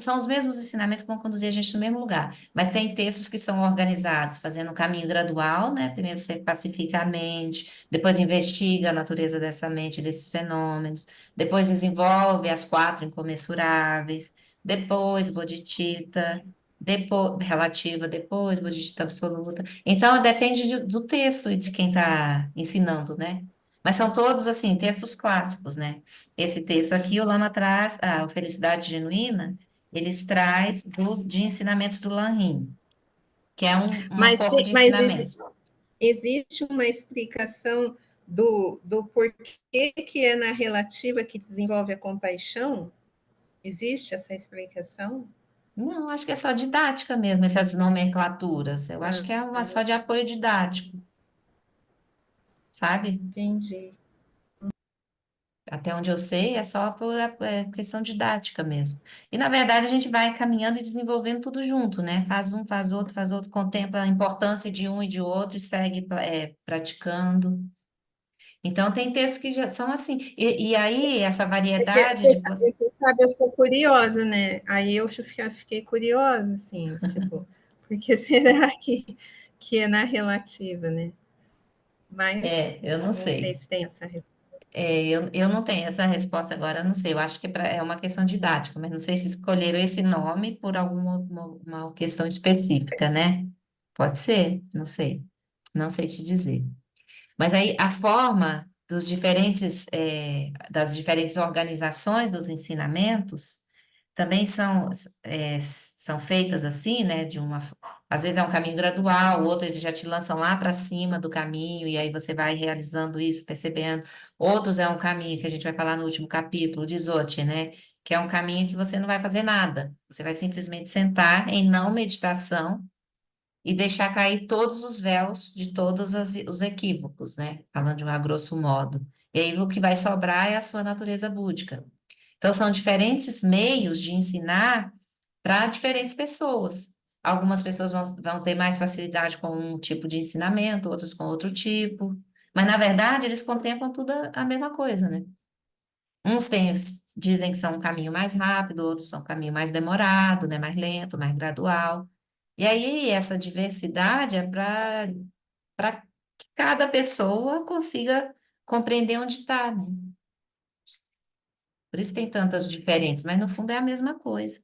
São os mesmos ensinamentos que vão conduzir a gente no mesmo lugar. Mas tem textos que são organizados, fazendo um caminho gradual, né? Primeiro você pacifica a mente, depois investiga a natureza dessa mente, desses fenômenos, depois desenvolve as 4 incomensuráveis, depois bodhicitta, depois relativa, depois bodhicitta absoluta. Então, depende do texto e de quem está ensinando, né? Mas são todos, assim, textos clássicos, né? Esse texto aqui, o Lama traz, a Felicidade Genuína, eles traz de ensinamentos do Lanrim, que é um Mas, corpo de mas ensinamentos. existe uma explicação do porquê que é na relativa que desenvolve a compaixão? Existe essa explicação? Não, acho que é só didática mesmo, essas nomenclaturas. Eu acho que é uma só de apoio didático, sabe? Entendi. Até onde eu sei, é só por questão didática mesmo. E, na verdade, a gente vai caminhando e desenvolvendo tudo junto, né? Faz outro, contempla a importância de um e de outro e segue, praticando. Então, tem textos que já são assim. E aí, essa Porque variedade você de. sabe, eu sou curiosa, né? Aí eu fiquei curiosa, assim, tipo, porque será que é na relativa, né? Mas Eu não não sei sei. se tem essa resposta. Eu não tenho essa resposta agora, eu não sei. Eu acho que é uma questão didática, mas não sei se escolheram esse nome por alguma uma questão específica, né? Pode ser, não sei. Não sei te dizer. Mas aí a forma das diferentes organizações dos ensinamentos também são feitas assim, né? Às vezes é um caminho gradual, o outro eles já te lançam lá para cima do caminho, e aí você vai realizando isso, percebendo. Outros é um caminho que a gente vai falar no último capítulo, o Dizote, né? Que é um caminho que você não vai fazer nada. Você vai simplesmente sentar em não meditação e deixar cair todos os véus de todos os equívocos, né? Falando de um a grosso modo. E aí o que vai sobrar é a sua natureza búdica. Então, são diferentes meios de ensinar para diferentes pessoas. Algumas pessoas vão ter mais facilidade com um tipo de ensinamento, outras com outro tipo. Mas, na verdade, eles contemplam tudo a mesma coisa, né? Dizem que são um caminho mais rápido, outros são um caminho mais demorado, né? Mais lento, mais gradual. E aí, essa diversidade é para que cada pessoa consiga compreender onde está, né? Por isso tem tantas diferentes, mas no fundo é a mesma coisa,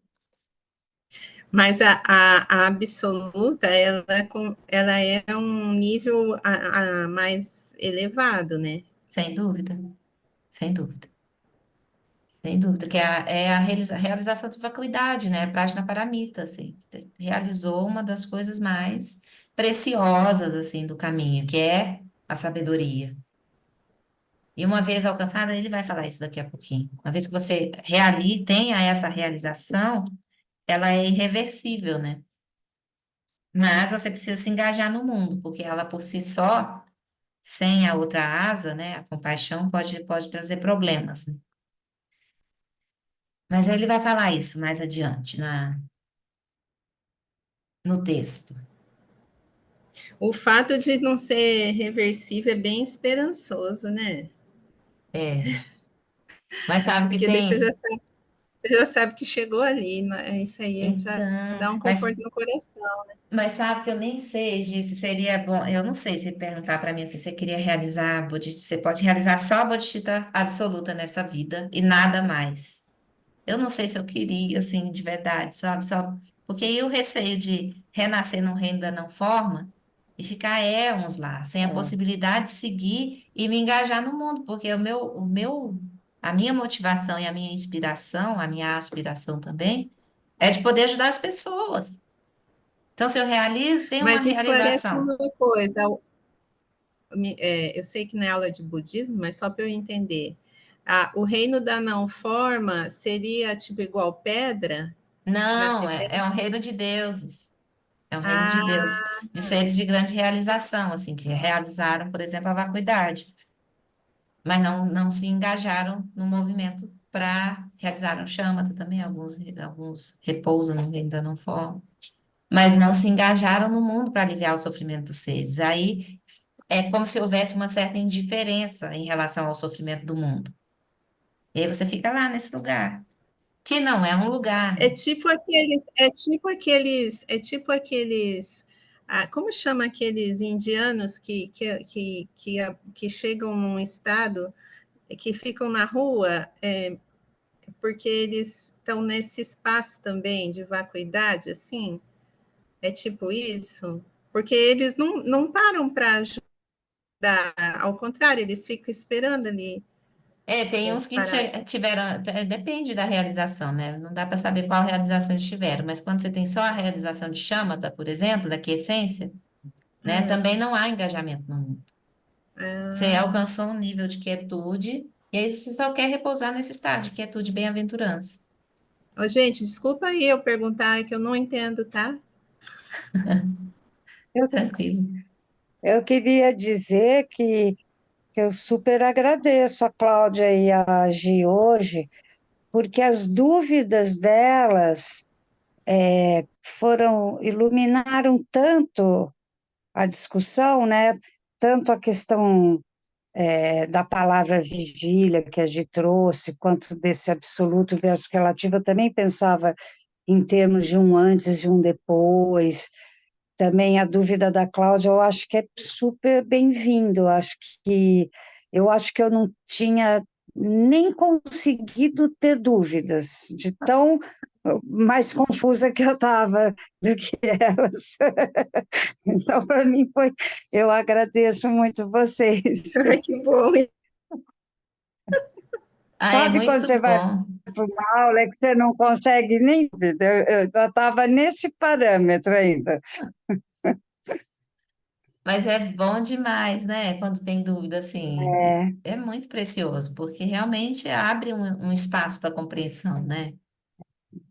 Mas a absoluta, ela é um nível a mais elevado, né? sem dúvida, sem dúvida, sem dúvida, que é a realização da vacuidade, né? Prajna Paramita, assim, você realizou uma das coisas mais preciosas, assim, do caminho, que é a sabedoria. E uma vez alcançada, ele vai falar isso daqui a pouquinho. Uma vez que você tenha essa realização, ela é irreversível, né? Mas você precisa se engajar no mundo, porque ela por si só, sem a outra asa, né? A compaixão pode trazer problemas, né? Mas aí ele vai falar isso mais adiante, no texto. O fato de não ser reversível é bem esperançoso, né? É. Mas sabe que Porque daí tem. você já sabe que chegou ali, né? Isso aí já Então, dá um conforto no coração. mas sabe que eu nem sei, Gi, se seria bom. Eu não sei se perguntar para mim se você queria realizar a Bodhicitta. Você pode realizar só a Bodhicitta absoluta nessa vida e nada mais. eu não sei se eu queria, assim, de verdade, sabe? Só porque aí o receio de renascer num reino da não forma e ficar éons lá, sem a É. possibilidade de seguir e me engajar no mundo, porque a minha motivação e a minha inspiração, a minha aspiração também, é de poder ajudar as pessoas. Então, se eu realizo, tem uma Mas me esclarece realização. uma coisa, eu sei que não é aula de budismo, mas só para eu entender. O reino da não forma seria tipo igual pedra? Não, Nascer pedra? é um reino de deuses. É um reino de Deus, Ah, de seres de grande realização, assim, que realizaram, por exemplo, a vacuidade, mas não se engajaram no movimento para realizaram Shamatha também, alguns repousam no reino da não forma, mas não se engajaram no mundo para aliviar o sofrimento dos seres. Aí é como se houvesse uma certa indiferença em relação ao sofrimento do mundo. E aí você fica lá nesse lugar, que não é um lugar, é né? tipo aqueles, é tipo aqueles, é tipo aqueles, como chama aqueles indianos que chegam num estado que ficam na rua, porque eles estão nesse espaço também de vacuidade, assim? É tipo isso? Porque eles não param para ajudar, ao contrário, eles ficam esperando ali É, tem uns que parar. tiveram, depende da realização, né? Não dá para saber qual realização eles tiveram, mas quando você tem só a realização de Shamatha, por exemplo, da quiescência, né? Também não há engajamento no mundo. Você Ah, alcançou um nível de quietude, e aí você só quer repousar nesse estado de quietude e bem-aventurança. ô, gente, desculpa aí eu perguntar, é que eu não entendo, tá? Eu, Tranquilo. eu queria dizer que eu super agradeço a Cláudia e a Gi hoje, porque as dúvidas delas iluminaram tanto a discussão, né? Tanto a questão da palavra vigília que a Gi trouxe, quanto desse absoluto versus relativo. Eu também pensava em termos de um antes e um depois. Também a dúvida da Cláudia, eu acho que é super bem-vindo. Eu acho que eu não tinha nem conseguido ter dúvidas, de tão mais confusa que eu estava do que elas. Então, para mim foi, eu agradeço muito vocês. Ai, que bom. Ah, é Sabe quando muito você vai bom. para uma aula que você não consegue nem dúvida? Eu já estava nesse parâmetro ainda. Mas é bom demais, né? Quando tem dúvida, assim, É, é muito precioso, porque realmente abre um espaço para compreensão, né?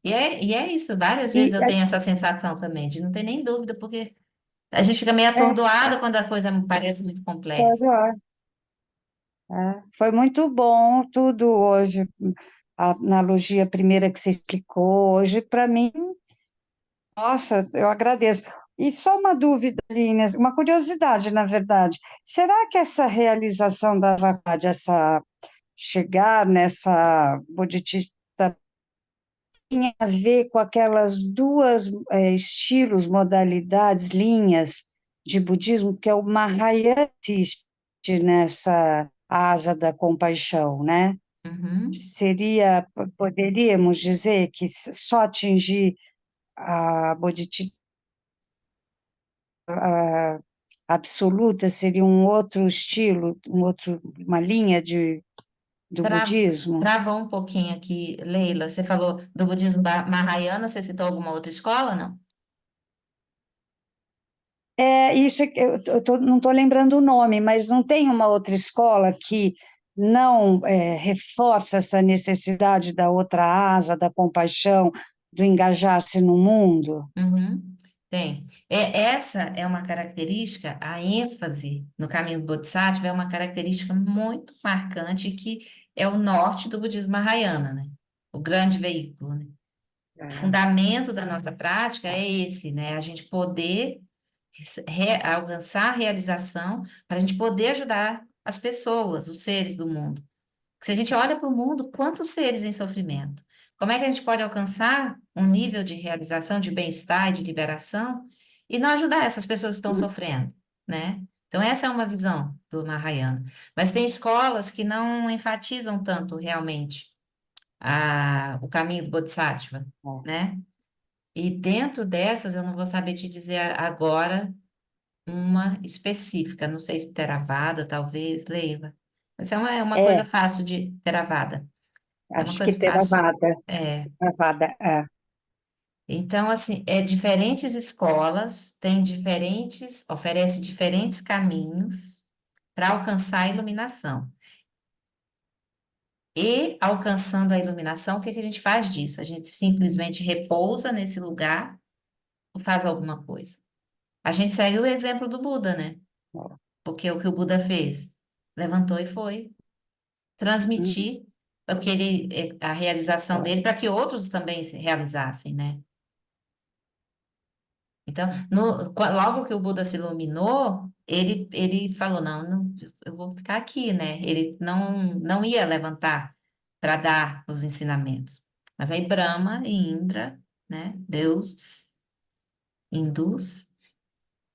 E é isso, várias vezes e, eu tenho essa sensação também, de não ter nem dúvida, porque a gente fica meio é, atordoada quando a coisa me parece muito pode complexa. ir. Foi muito bom tudo hoje, a analogia primeira que você explicou hoje, para mim, nossa, eu agradeço. E só uma dúvida, Inês, uma curiosidade, na verdade, será que essa realização da vaidade, essa chegar nessa bodhicitta tem a ver com aquelas duas estilos, modalidades, linhas de budismo, que é o Mahayana existe nessa asa da compaixão, né? Uhum. Poderíamos dizer que só atingir a bodhicitta absoluta seria um outro estilo, uma linha do Tra- budismo? Travou um pouquinho aqui, Leila. Você falou do budismo Mahayana, você citou alguma outra escola, não? Isso não estou lembrando o nome, mas não tem uma outra escola que não reforça essa necessidade da outra asa, da compaixão, do engajar-se no mundo? Uhum. Tem. Essa é uma característica, a ênfase no caminho do Bodhisattva é uma característica muito marcante que é o norte do budismo Mahayana, né? O grande veículo, né? O É. fundamento da nossa prática é esse, né? A gente poder alcançar a realização para a gente poder ajudar as pessoas, os seres do mundo. Porque se a gente olha para o mundo, quantos seres em sofrimento? Como é que a gente pode alcançar um nível de realização, de bem-estar e de liberação e não ajudar essas pessoas que estão sofrendo, né? Então, essa é uma visão do Mahayana. Mas tem escolas que não enfatizam tanto realmente o caminho do Bodhisattva, né? E dentro dessas, eu não vou saber te dizer agora uma específica, não sei se Theravada, talvez, Leila. Mas é uma É, coisa fácil de Theravada. É uma acho que coisa fácil. Theravada, É. Theravada, é. Então, assim, diferentes escolas têm oferece diferentes caminhos para alcançar a iluminação. E alcançando a iluminação, o que que a gente faz disso? A gente simplesmente repousa nesse lugar ou faz alguma coisa. A gente segue o exemplo do Buda, né? Porque o que o Buda fez? Levantou e foi Uhum. transmitir a realização dele para que outros também se realizassem, né? Então, logo que o Buda se iluminou, ele falou, não, eu vou ficar aqui, né? Ele não ia levantar para dar os ensinamentos. Mas aí Brahma e Indra, né, deuses hindus,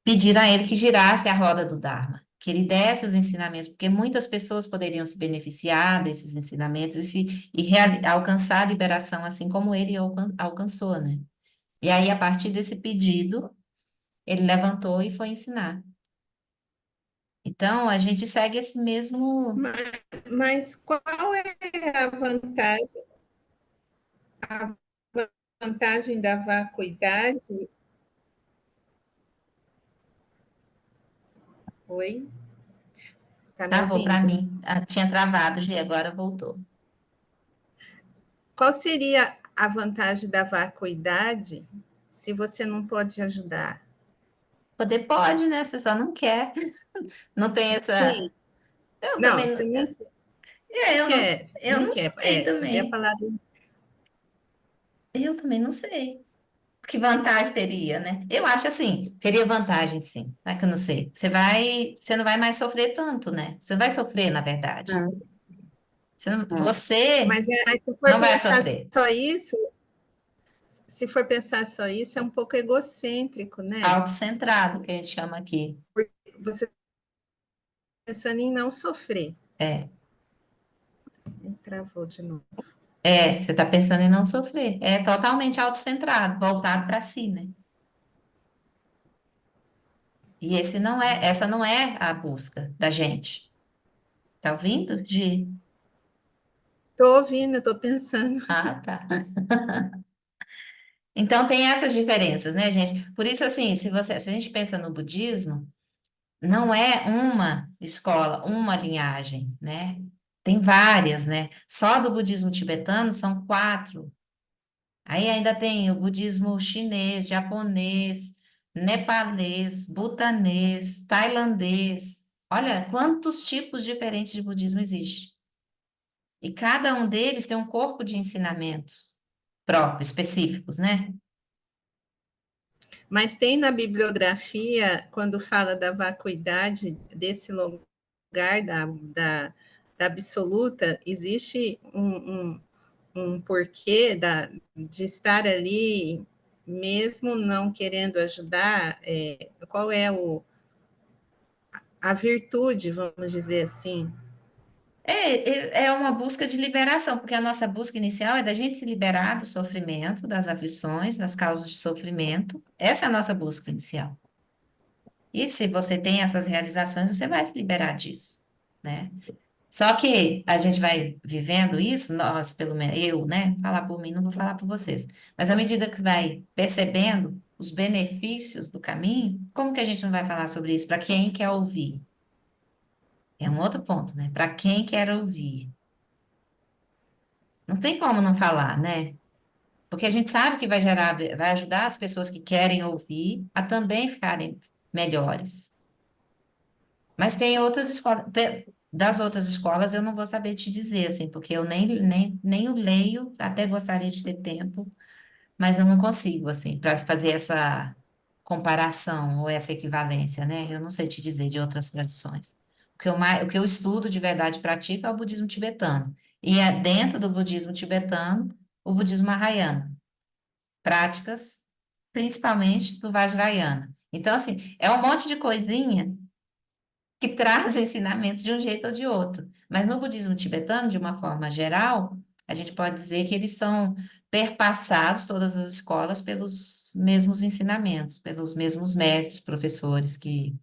pediram a ele que girasse a roda do Dharma, que ele desse os ensinamentos, porque muitas pessoas poderiam se beneficiar desses ensinamentos alcançar a liberação assim como ele alcançou, né? E aí, a partir desse pedido, ele levantou e foi ensinar. Então, a gente segue esse mesmo. Mas qual é a vantagem da vacuidade? Oi, tá me Travou para ouvindo? mim. Tinha travado, e agora voltou. Qual seria a vantagem da vacuidade se você não pode ajudar? Poder pode, né? Você só não quer. Não tem essa. Sim, Eu não, também. você não, não Eu não, quer, eu não não quer. sei Usei a também. palavra. Eu também não sei. Que vantagem teria, né? Eu acho assim, teria vantagem, sim. Não é que eu não sei. Você não vai mais sofrer tanto, né? Você não vai sofrer, na verdade. É, é. Você Mas se for não vai pensar sofrer. só isso, se for pensar só isso, é um pouco egocêntrico, né? Autocentrado, que a gente chama aqui. Porque você está pensando em não sofrer. É. Travou de novo. Você está pensando em não sofrer. É totalmente autocentrado, voltado para si, né? E essa não é a busca da gente. Tá ouvindo, Gi? Estou ouvindo, estou pensando. Ah, tá. Então tem essas diferenças, né, gente? Por isso, assim, se a gente pensa no budismo, não é uma escola, uma linhagem, né? Tem várias, né? Só do budismo tibetano são 4. Aí ainda tem o budismo chinês, japonês, nepalês, butanês, tailandês. Olha quantos tipos diferentes de budismo existe. E cada um deles tem um corpo de ensinamentos próprios, específicos, né? Mas tem na bibliografia, quando fala da vacuidade desse lugar da absoluta, existe um porquê de estar ali, mesmo não querendo ajudar, qual é a virtude, vamos dizer assim. É uma busca de liberação, porque a nossa busca inicial é da gente se liberar do sofrimento, das aflições, das causas de sofrimento. Essa é a nossa busca inicial. E se você tem essas realizações, você vai se liberar disso, né? Só que a gente vai vivendo isso, nós, pelo menos eu, né? Falar por mim, não vou falar por vocês. Mas à medida que vai percebendo os benefícios do caminho, como que a gente não vai falar sobre isso para quem quer ouvir? É um outro ponto, né? Para quem quer ouvir. Não tem como não falar, né? Porque a gente sabe que vai ajudar as pessoas que querem ouvir a também ficarem melhores. Mas tem outras escolas, das outras escolas eu não vou saber te dizer, assim, porque eu nem o leio, até gostaria de ter tempo, mas eu não consigo, assim, para fazer essa comparação ou essa equivalência, né? Eu não sei te dizer de outras tradições. O que eu estudo de verdade e pratico é o budismo tibetano. E é dentro do budismo tibetano, o budismo mahayana. Práticas, principalmente do Vajrayana. Então, assim, é um monte de coisinha que traz ensinamentos de um jeito ou de outro. Mas no budismo tibetano, de uma forma geral, a gente pode dizer que eles são perpassados, todas as escolas, pelos mesmos ensinamentos, pelos mesmos mestres, professores que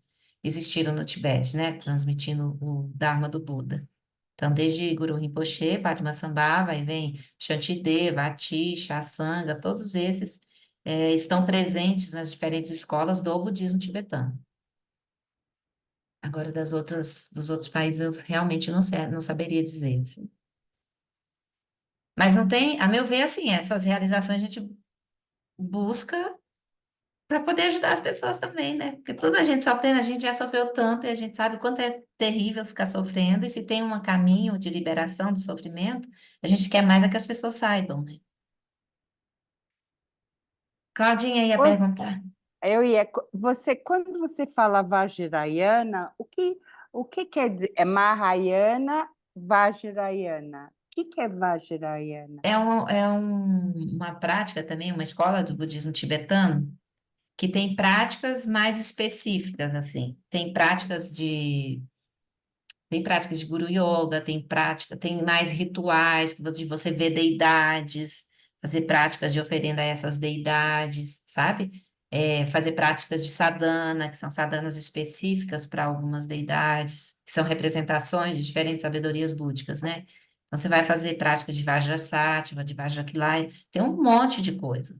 existiram no Tibete, né? Transmitindo o Dharma do Buda. Então, desde Guru Rinpoche, Padmasambhava, aí vem Shantideva, Atisha, Asanga, todos esses estão presentes nas diferentes escolas do budismo tibetano. Agora, dos outros países, eu realmente não saberia dizer, assim. Mas não tem, a meu ver, assim, essas realizações a gente busca para poder ajudar as pessoas também, né? Porque toda a gente sofrendo, a gente já sofreu tanto e a gente sabe o quanto é terrível ficar sofrendo, e se tem um caminho de liberação do sofrimento, a gente quer mais é que as pessoas saibam, né? Claudinha ia Quan- perguntar. quando você fala Vajrayana, o que quer dizer? É Mahayana, Vajrayana. O que é Vajrayana? Uma prática também, uma escola do budismo tibetano, que tem práticas mais específicas, assim. Tem práticas de Guru Yoga, tem mais rituais de você ver deidades, fazer práticas de oferenda a essas deidades, sabe? Fazer práticas de sadhana, que são sadhanas específicas para algumas deidades, que são representações de diferentes sabedorias búdicas, né? Então, você vai fazer prática de Vajrasattva, de Vajrakhilai, tem um monte de coisas.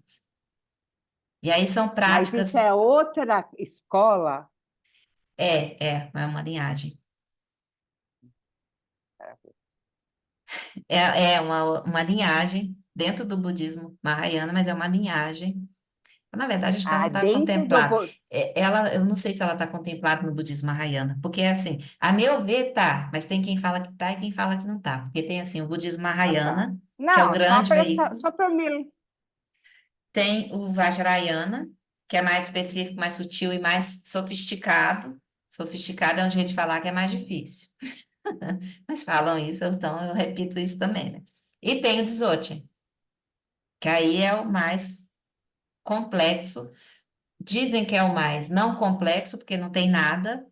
E aí são Mas isso práticas, é outra escola? é uma linhagem. É uma linhagem dentro do budismo Mahayana, mas é uma linhagem. Na verdade, acho que ela não Ah, está dentro do... contemplada. Eu não sei se ela está contemplada no budismo Mahayana, porque assim, a meu ver, tá, mas tem quem fala que tá e quem fala que não tá. Porque tem assim o budismo Ah, tá. Mahayana, que é o Não, só grande para veículo, só para me... tem o Vajrayana, que é mais específico, mais sutil e mais sofisticado. Sofisticado é um jeito de falar que é mais difícil. Mas falam isso, então eu repito isso também, né? E tem o Dzogchen, que aí é o mais complexo. Dizem que é o mais não complexo, porque não tem nada,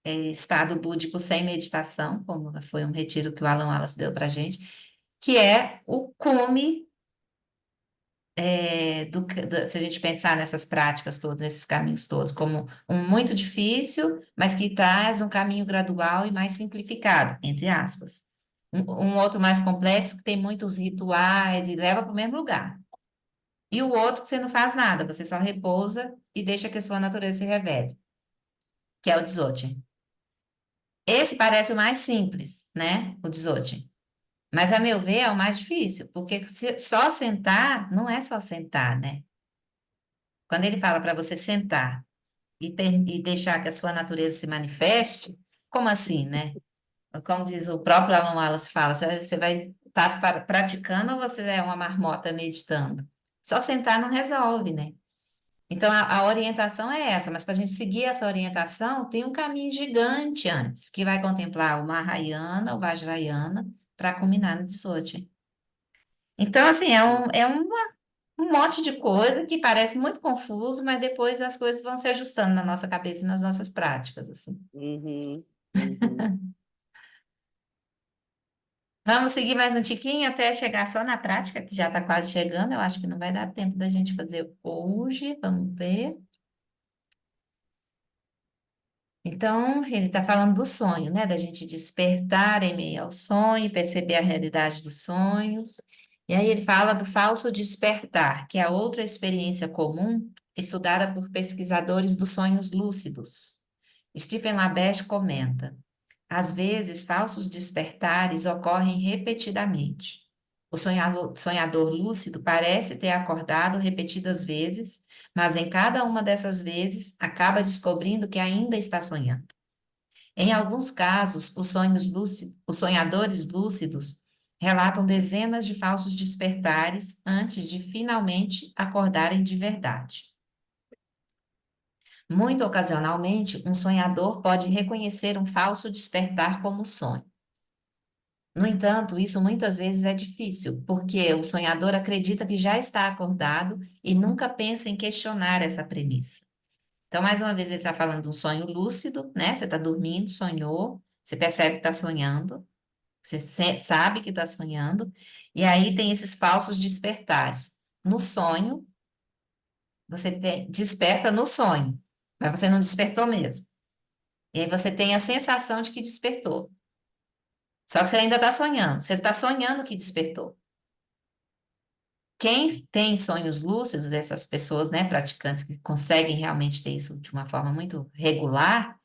estado búdico sem meditação, como foi um retiro que o Alan Wallace deu para gente, que é o cume, se a gente pensar nessas práticas todas, nesses caminhos todos, como um muito difícil, mas que traz um caminho gradual e mais simplificado, entre aspas. Um outro mais complexo, que tem muitos rituais e leva para o mesmo lugar. E o outro que você não faz nada, você só repousa e deixa que a sua natureza se revele, que é o Dzogchen. Esse parece o mais simples, né? O Dzogchen. Mas, a meu ver, é o mais difícil, porque só sentar não é só sentar, né? Quando ele fala para você sentar e deixar que a sua natureza se manifeste, como assim, né? Como diz o próprio Alan Wallace fala, você vai estar praticando ou você é uma marmota meditando? Só sentar não resolve, né? Então, a orientação é essa, mas para a gente seguir essa orientação, tem um caminho gigante antes, que vai contemplar o Mahayana, o Vajrayana, para culminar no Dzogchen. Então, assim, um monte de coisa que parece muito confuso, mas depois as coisas vão se ajustando na nossa cabeça e nas nossas práticas, assim. Uhum, uhum. Vamos seguir mais um tiquinho até chegar só na prática, que já está quase chegando. Eu acho que não vai dar tempo da gente fazer hoje. Vamos ver. Então, ele está falando do sonho, né? Da gente despertar em meio ao sonho, perceber a realidade dos sonhos. E aí ele fala do falso despertar, que é outra experiência comum estudada por pesquisadores dos sonhos lúcidos. Stephen LaBerge comenta: às vezes, falsos despertares ocorrem repetidamente. O sonhador lúcido parece ter acordado repetidas vezes, mas em cada uma dessas vezes acaba descobrindo que ainda está sonhando. Em alguns casos, os sonhadores lúcidos relatam dezenas de falsos despertares antes de finalmente acordarem de verdade. Muito ocasionalmente, um sonhador pode reconhecer um falso despertar como sonho. No entanto, isso muitas vezes é difícil, porque o sonhador acredita que já está acordado e nunca pensa em questionar essa premissa. Então, mais uma vez, ele está falando de um sonho lúcido, né? Você está dormindo, sonhou, você percebe que está sonhando, Você sabe que está sonhando, e aí tem esses falsos despertares. No sonho, você desperta no sonho, mas você não despertou mesmo. E aí você tem a sensação de que despertou. Só que você ainda está sonhando. Você está sonhando que despertou. Quem tem sonhos lúcidos, essas pessoas, né, praticantes que conseguem realmente ter isso de uma forma muito regular,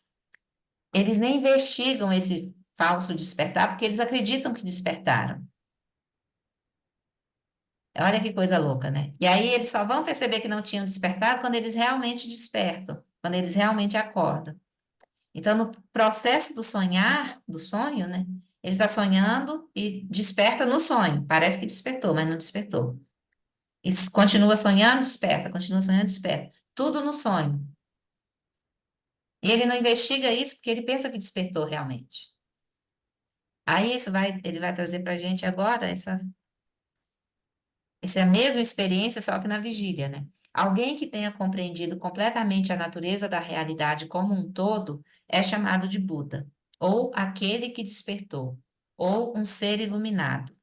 eles nem investigam esse falso despertar porque eles acreditam que despertaram. Olha que coisa louca, né? E aí eles só vão perceber que não tinham despertado quando eles realmente despertam, quando eles realmente acordam. Então, no processo do sonhar, do sonho, né? Ele está sonhando e desperta no sonho. Parece que despertou, mas não despertou. E continua sonhando, desperta, continua sonhando, desperta. Tudo no sonho. E ele não investiga isso porque ele pensa que despertou realmente. Aí ele vai trazer para a gente agora essa é a mesma experiência, só que na vigília, né? Alguém que tenha compreendido completamente a natureza da realidade como um todo é chamado de Buda, ou aquele que despertou, ou um ser iluminado.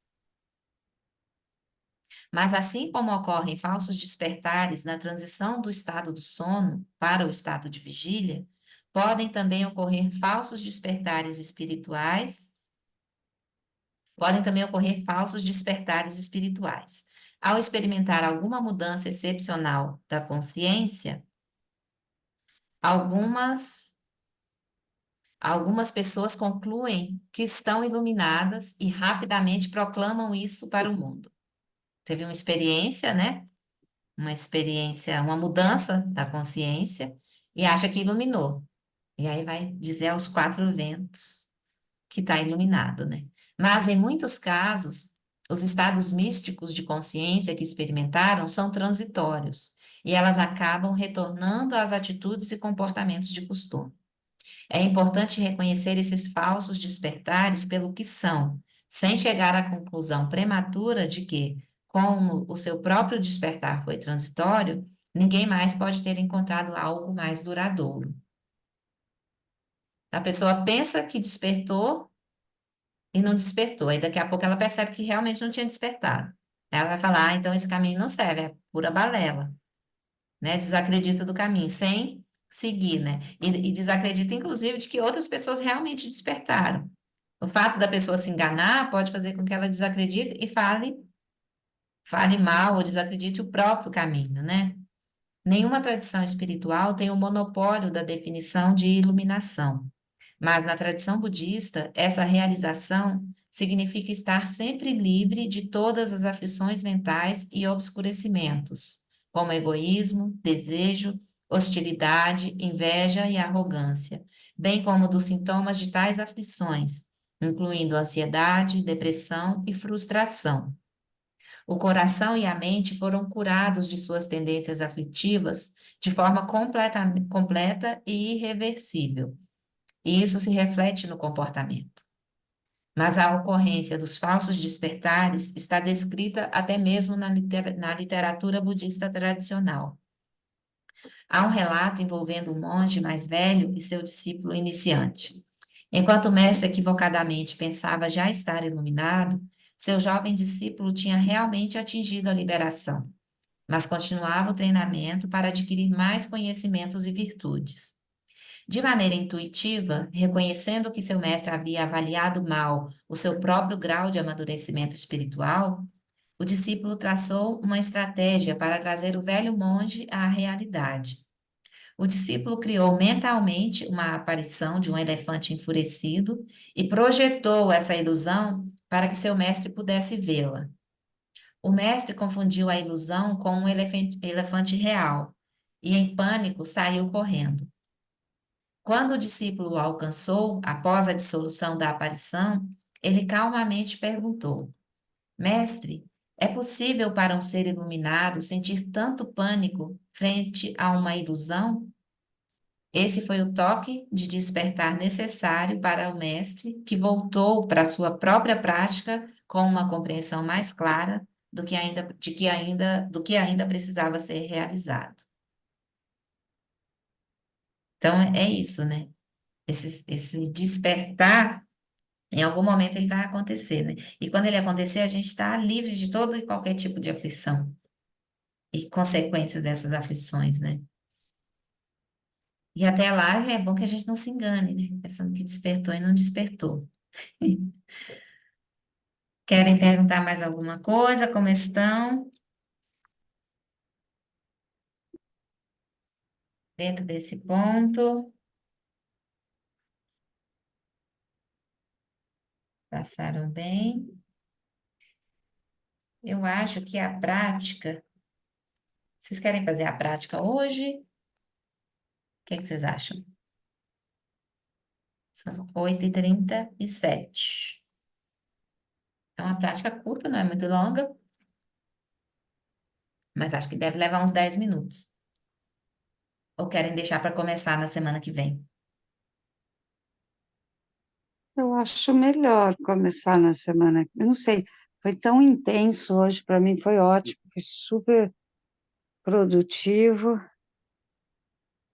Mas assim como ocorrem falsos despertares na transição do estado do sono para o estado de vigília, podem também ocorrer falsos despertares espirituais, podem também ocorrer falsos despertares espirituais. Ao experimentar alguma mudança excepcional da consciência, algumas algumas pessoas concluem que estão iluminadas e rapidamente proclamam isso para o mundo. Teve uma experiência, né? Uma experiência, uma mudança da consciência e acha que iluminou. E aí vai dizer aos quatro ventos que está iluminado, né? Mas em muitos casos, os estados místicos de consciência que experimentaram são transitórios e elas acabam retornando às atitudes e comportamentos de costume. É importante reconhecer esses falsos despertares pelo que são, sem chegar à conclusão prematura de que, como o seu próprio despertar foi transitório, ninguém mais pode ter encontrado algo mais duradouro. A pessoa pensa que despertou e não despertou, aí daqui a pouco ela percebe que realmente não tinha despertado. Ela vai falar, ah, então esse caminho não serve, é pura balela, né? Desacredita do caminho, sem seguir, né? E desacredita, inclusive, de que outras pessoas realmente despertaram. O fato da pessoa se enganar pode fazer com que ela desacredite e fale mal ou desacredite o próprio caminho, né? Nenhuma tradição espiritual tem o monopólio da definição de iluminação, mas na tradição budista, essa realização significa estar sempre livre de todas as aflições mentais e obscurecimentos, como egoísmo, desejo, hostilidade, inveja e arrogância, bem como dos sintomas de tais aflições, incluindo ansiedade, depressão e frustração. O coração e a mente foram curados de suas tendências aflitivas de forma completa e irreversível, e isso se reflete no comportamento. Mas a ocorrência dos falsos despertares está descrita até mesmo na literatura budista tradicional. Há um relato envolvendo um monge mais velho e seu discípulo iniciante. Enquanto o mestre equivocadamente pensava já estar iluminado, seu jovem discípulo tinha realmente atingido a liberação, mas continuava o treinamento para adquirir mais conhecimentos e virtudes. De maneira intuitiva, reconhecendo que seu mestre havia avaliado mal o seu próprio grau de amadurecimento espiritual, o discípulo traçou uma estratégia para trazer o velho monge à realidade. O discípulo criou mentalmente uma aparição de um elefante enfurecido e projetou essa ilusão para que seu mestre pudesse vê-la. O mestre confundiu a ilusão com um elefante real e, em pânico, saiu correndo. Quando o discípulo o alcançou, após a dissolução da aparição, ele calmamente perguntou: Mestre, é possível para um ser iluminado sentir tanto pânico frente a uma ilusão? Esse foi o toque de despertar necessário para o mestre, que voltou para sua própria prática com uma compreensão mais clara do que ainda precisava ser realizado. Então é isso, né? Esse despertar Em algum momento ele vai acontecer, né? E quando ele acontecer, a gente está livre de todo e qualquer tipo de aflição e consequências dessas aflições, né? E até lá é bom que a gente não se engane, né? Pensando que despertou e não despertou. Querem perguntar mais alguma coisa? Como estão dentro desse ponto? Passaram bem? Eu acho que a prática. Vocês querem fazer a prática hoje? O que que vocês acham? São 8h37. É uma prática curta, não é muito longa, mas acho que deve levar uns 10 minutos. Ou querem deixar para começar na semana que vem? Eu acho melhor começar na semana. Eu não sei, foi tão intenso hoje, para mim foi ótimo, foi super produtivo.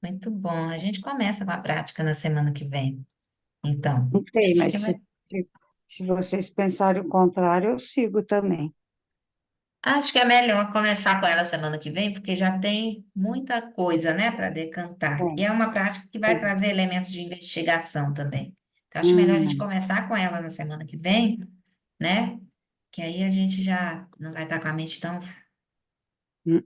Muito bom. A gente começa com a prática na semana que vem. Então, Não sei, acho que mas vai. se vocês pensarem o contrário, eu sigo também. Acho que é melhor começar com ela semana que vem, porque já tem muita coisa, né, para decantar. E é uma prática que vai É, trazer elementos de investigação também. Então, acho melhor a gente hum, começar com ela na semana que vem, né? Que aí a gente já não vai estar com a mente tão. hum.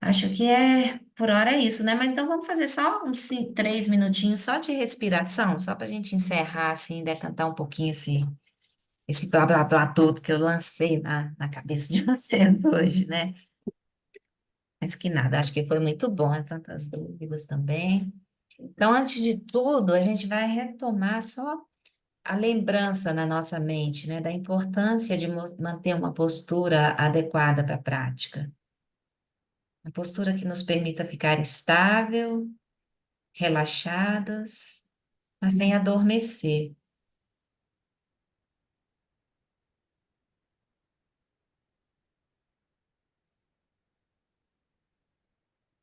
Acho que é por hora é isso, né? Mas então vamos fazer só uns 3 minutinhos só de respiração, só para a gente encerrar assim, decantar um pouquinho esse blá blá blá todo que eu lancei na cabeça de vocês hoje, né? Mas que nada, acho que foi muito bom, tantas dúvidas também. Então, antes de tudo, a gente vai retomar só a lembrança na nossa mente, né, da importância de manter uma postura adequada para a prática. Uma postura que nos permita ficar estável, relaxadas, mas sem adormecer.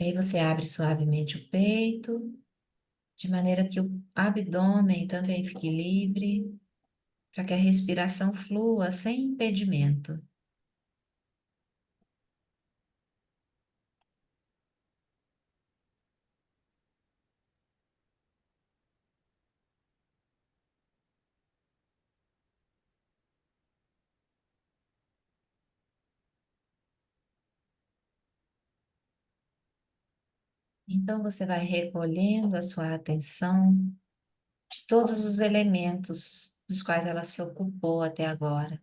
E aí você abre suavemente o peito, de maneira que o abdômen também fique livre, para que a respiração flua sem impedimento. Então você vai recolhendo a sua atenção de todos os elementos dos quais ela se ocupou até agora.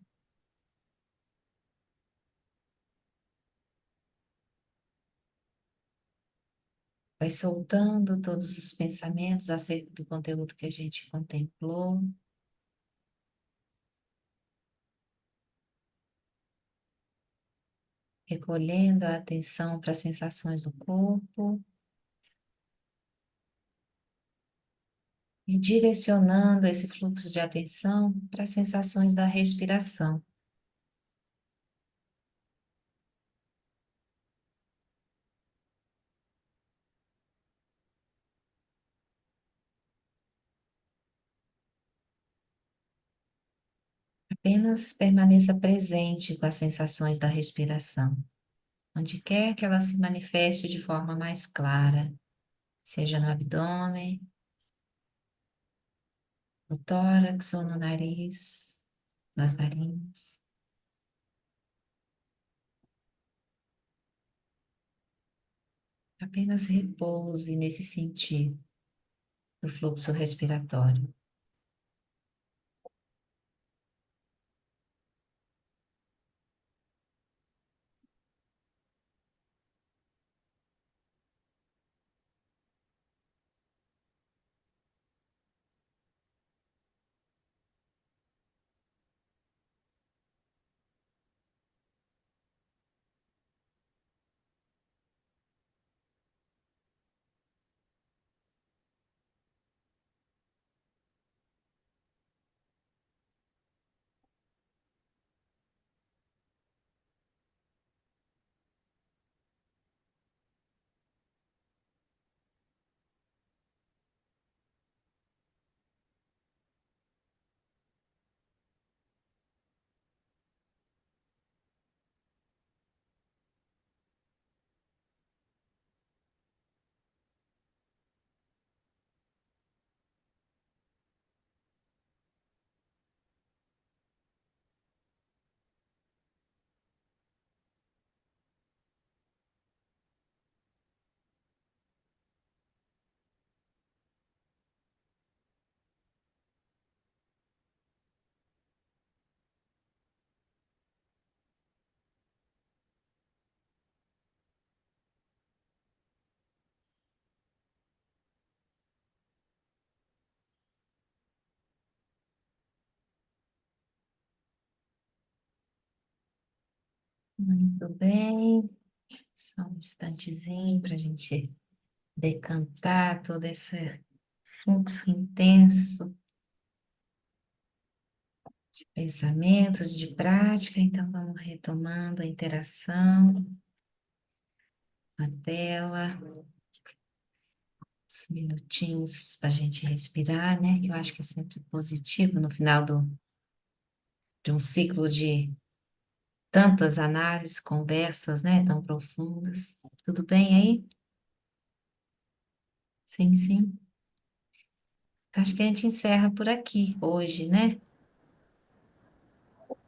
Vai soltando todos os pensamentos acerca do conteúdo que a gente contemplou. Recolhendo a atenção para as sensações do corpo e direcionando esse fluxo de atenção para as sensações da respiração. Apenas permaneça presente com as sensações da respiração, onde quer que ela se manifeste de forma mais clara, seja no abdômen, no tórax ou no nariz, nas narinas. Apenas repouse nesse sentido do fluxo respiratório. Muito bem. Só um instantezinho para a gente decantar todo esse fluxo intenso de pensamentos, de prática. Então, vamos retomando a interação com a tela, uns minutinhos para a gente respirar, né? Que eu acho que é sempre positivo no final de um ciclo de tantas análises, conversas, né? Tão profundas. Tudo bem aí? Sim, sim. Acho que a gente encerra por aqui hoje, né?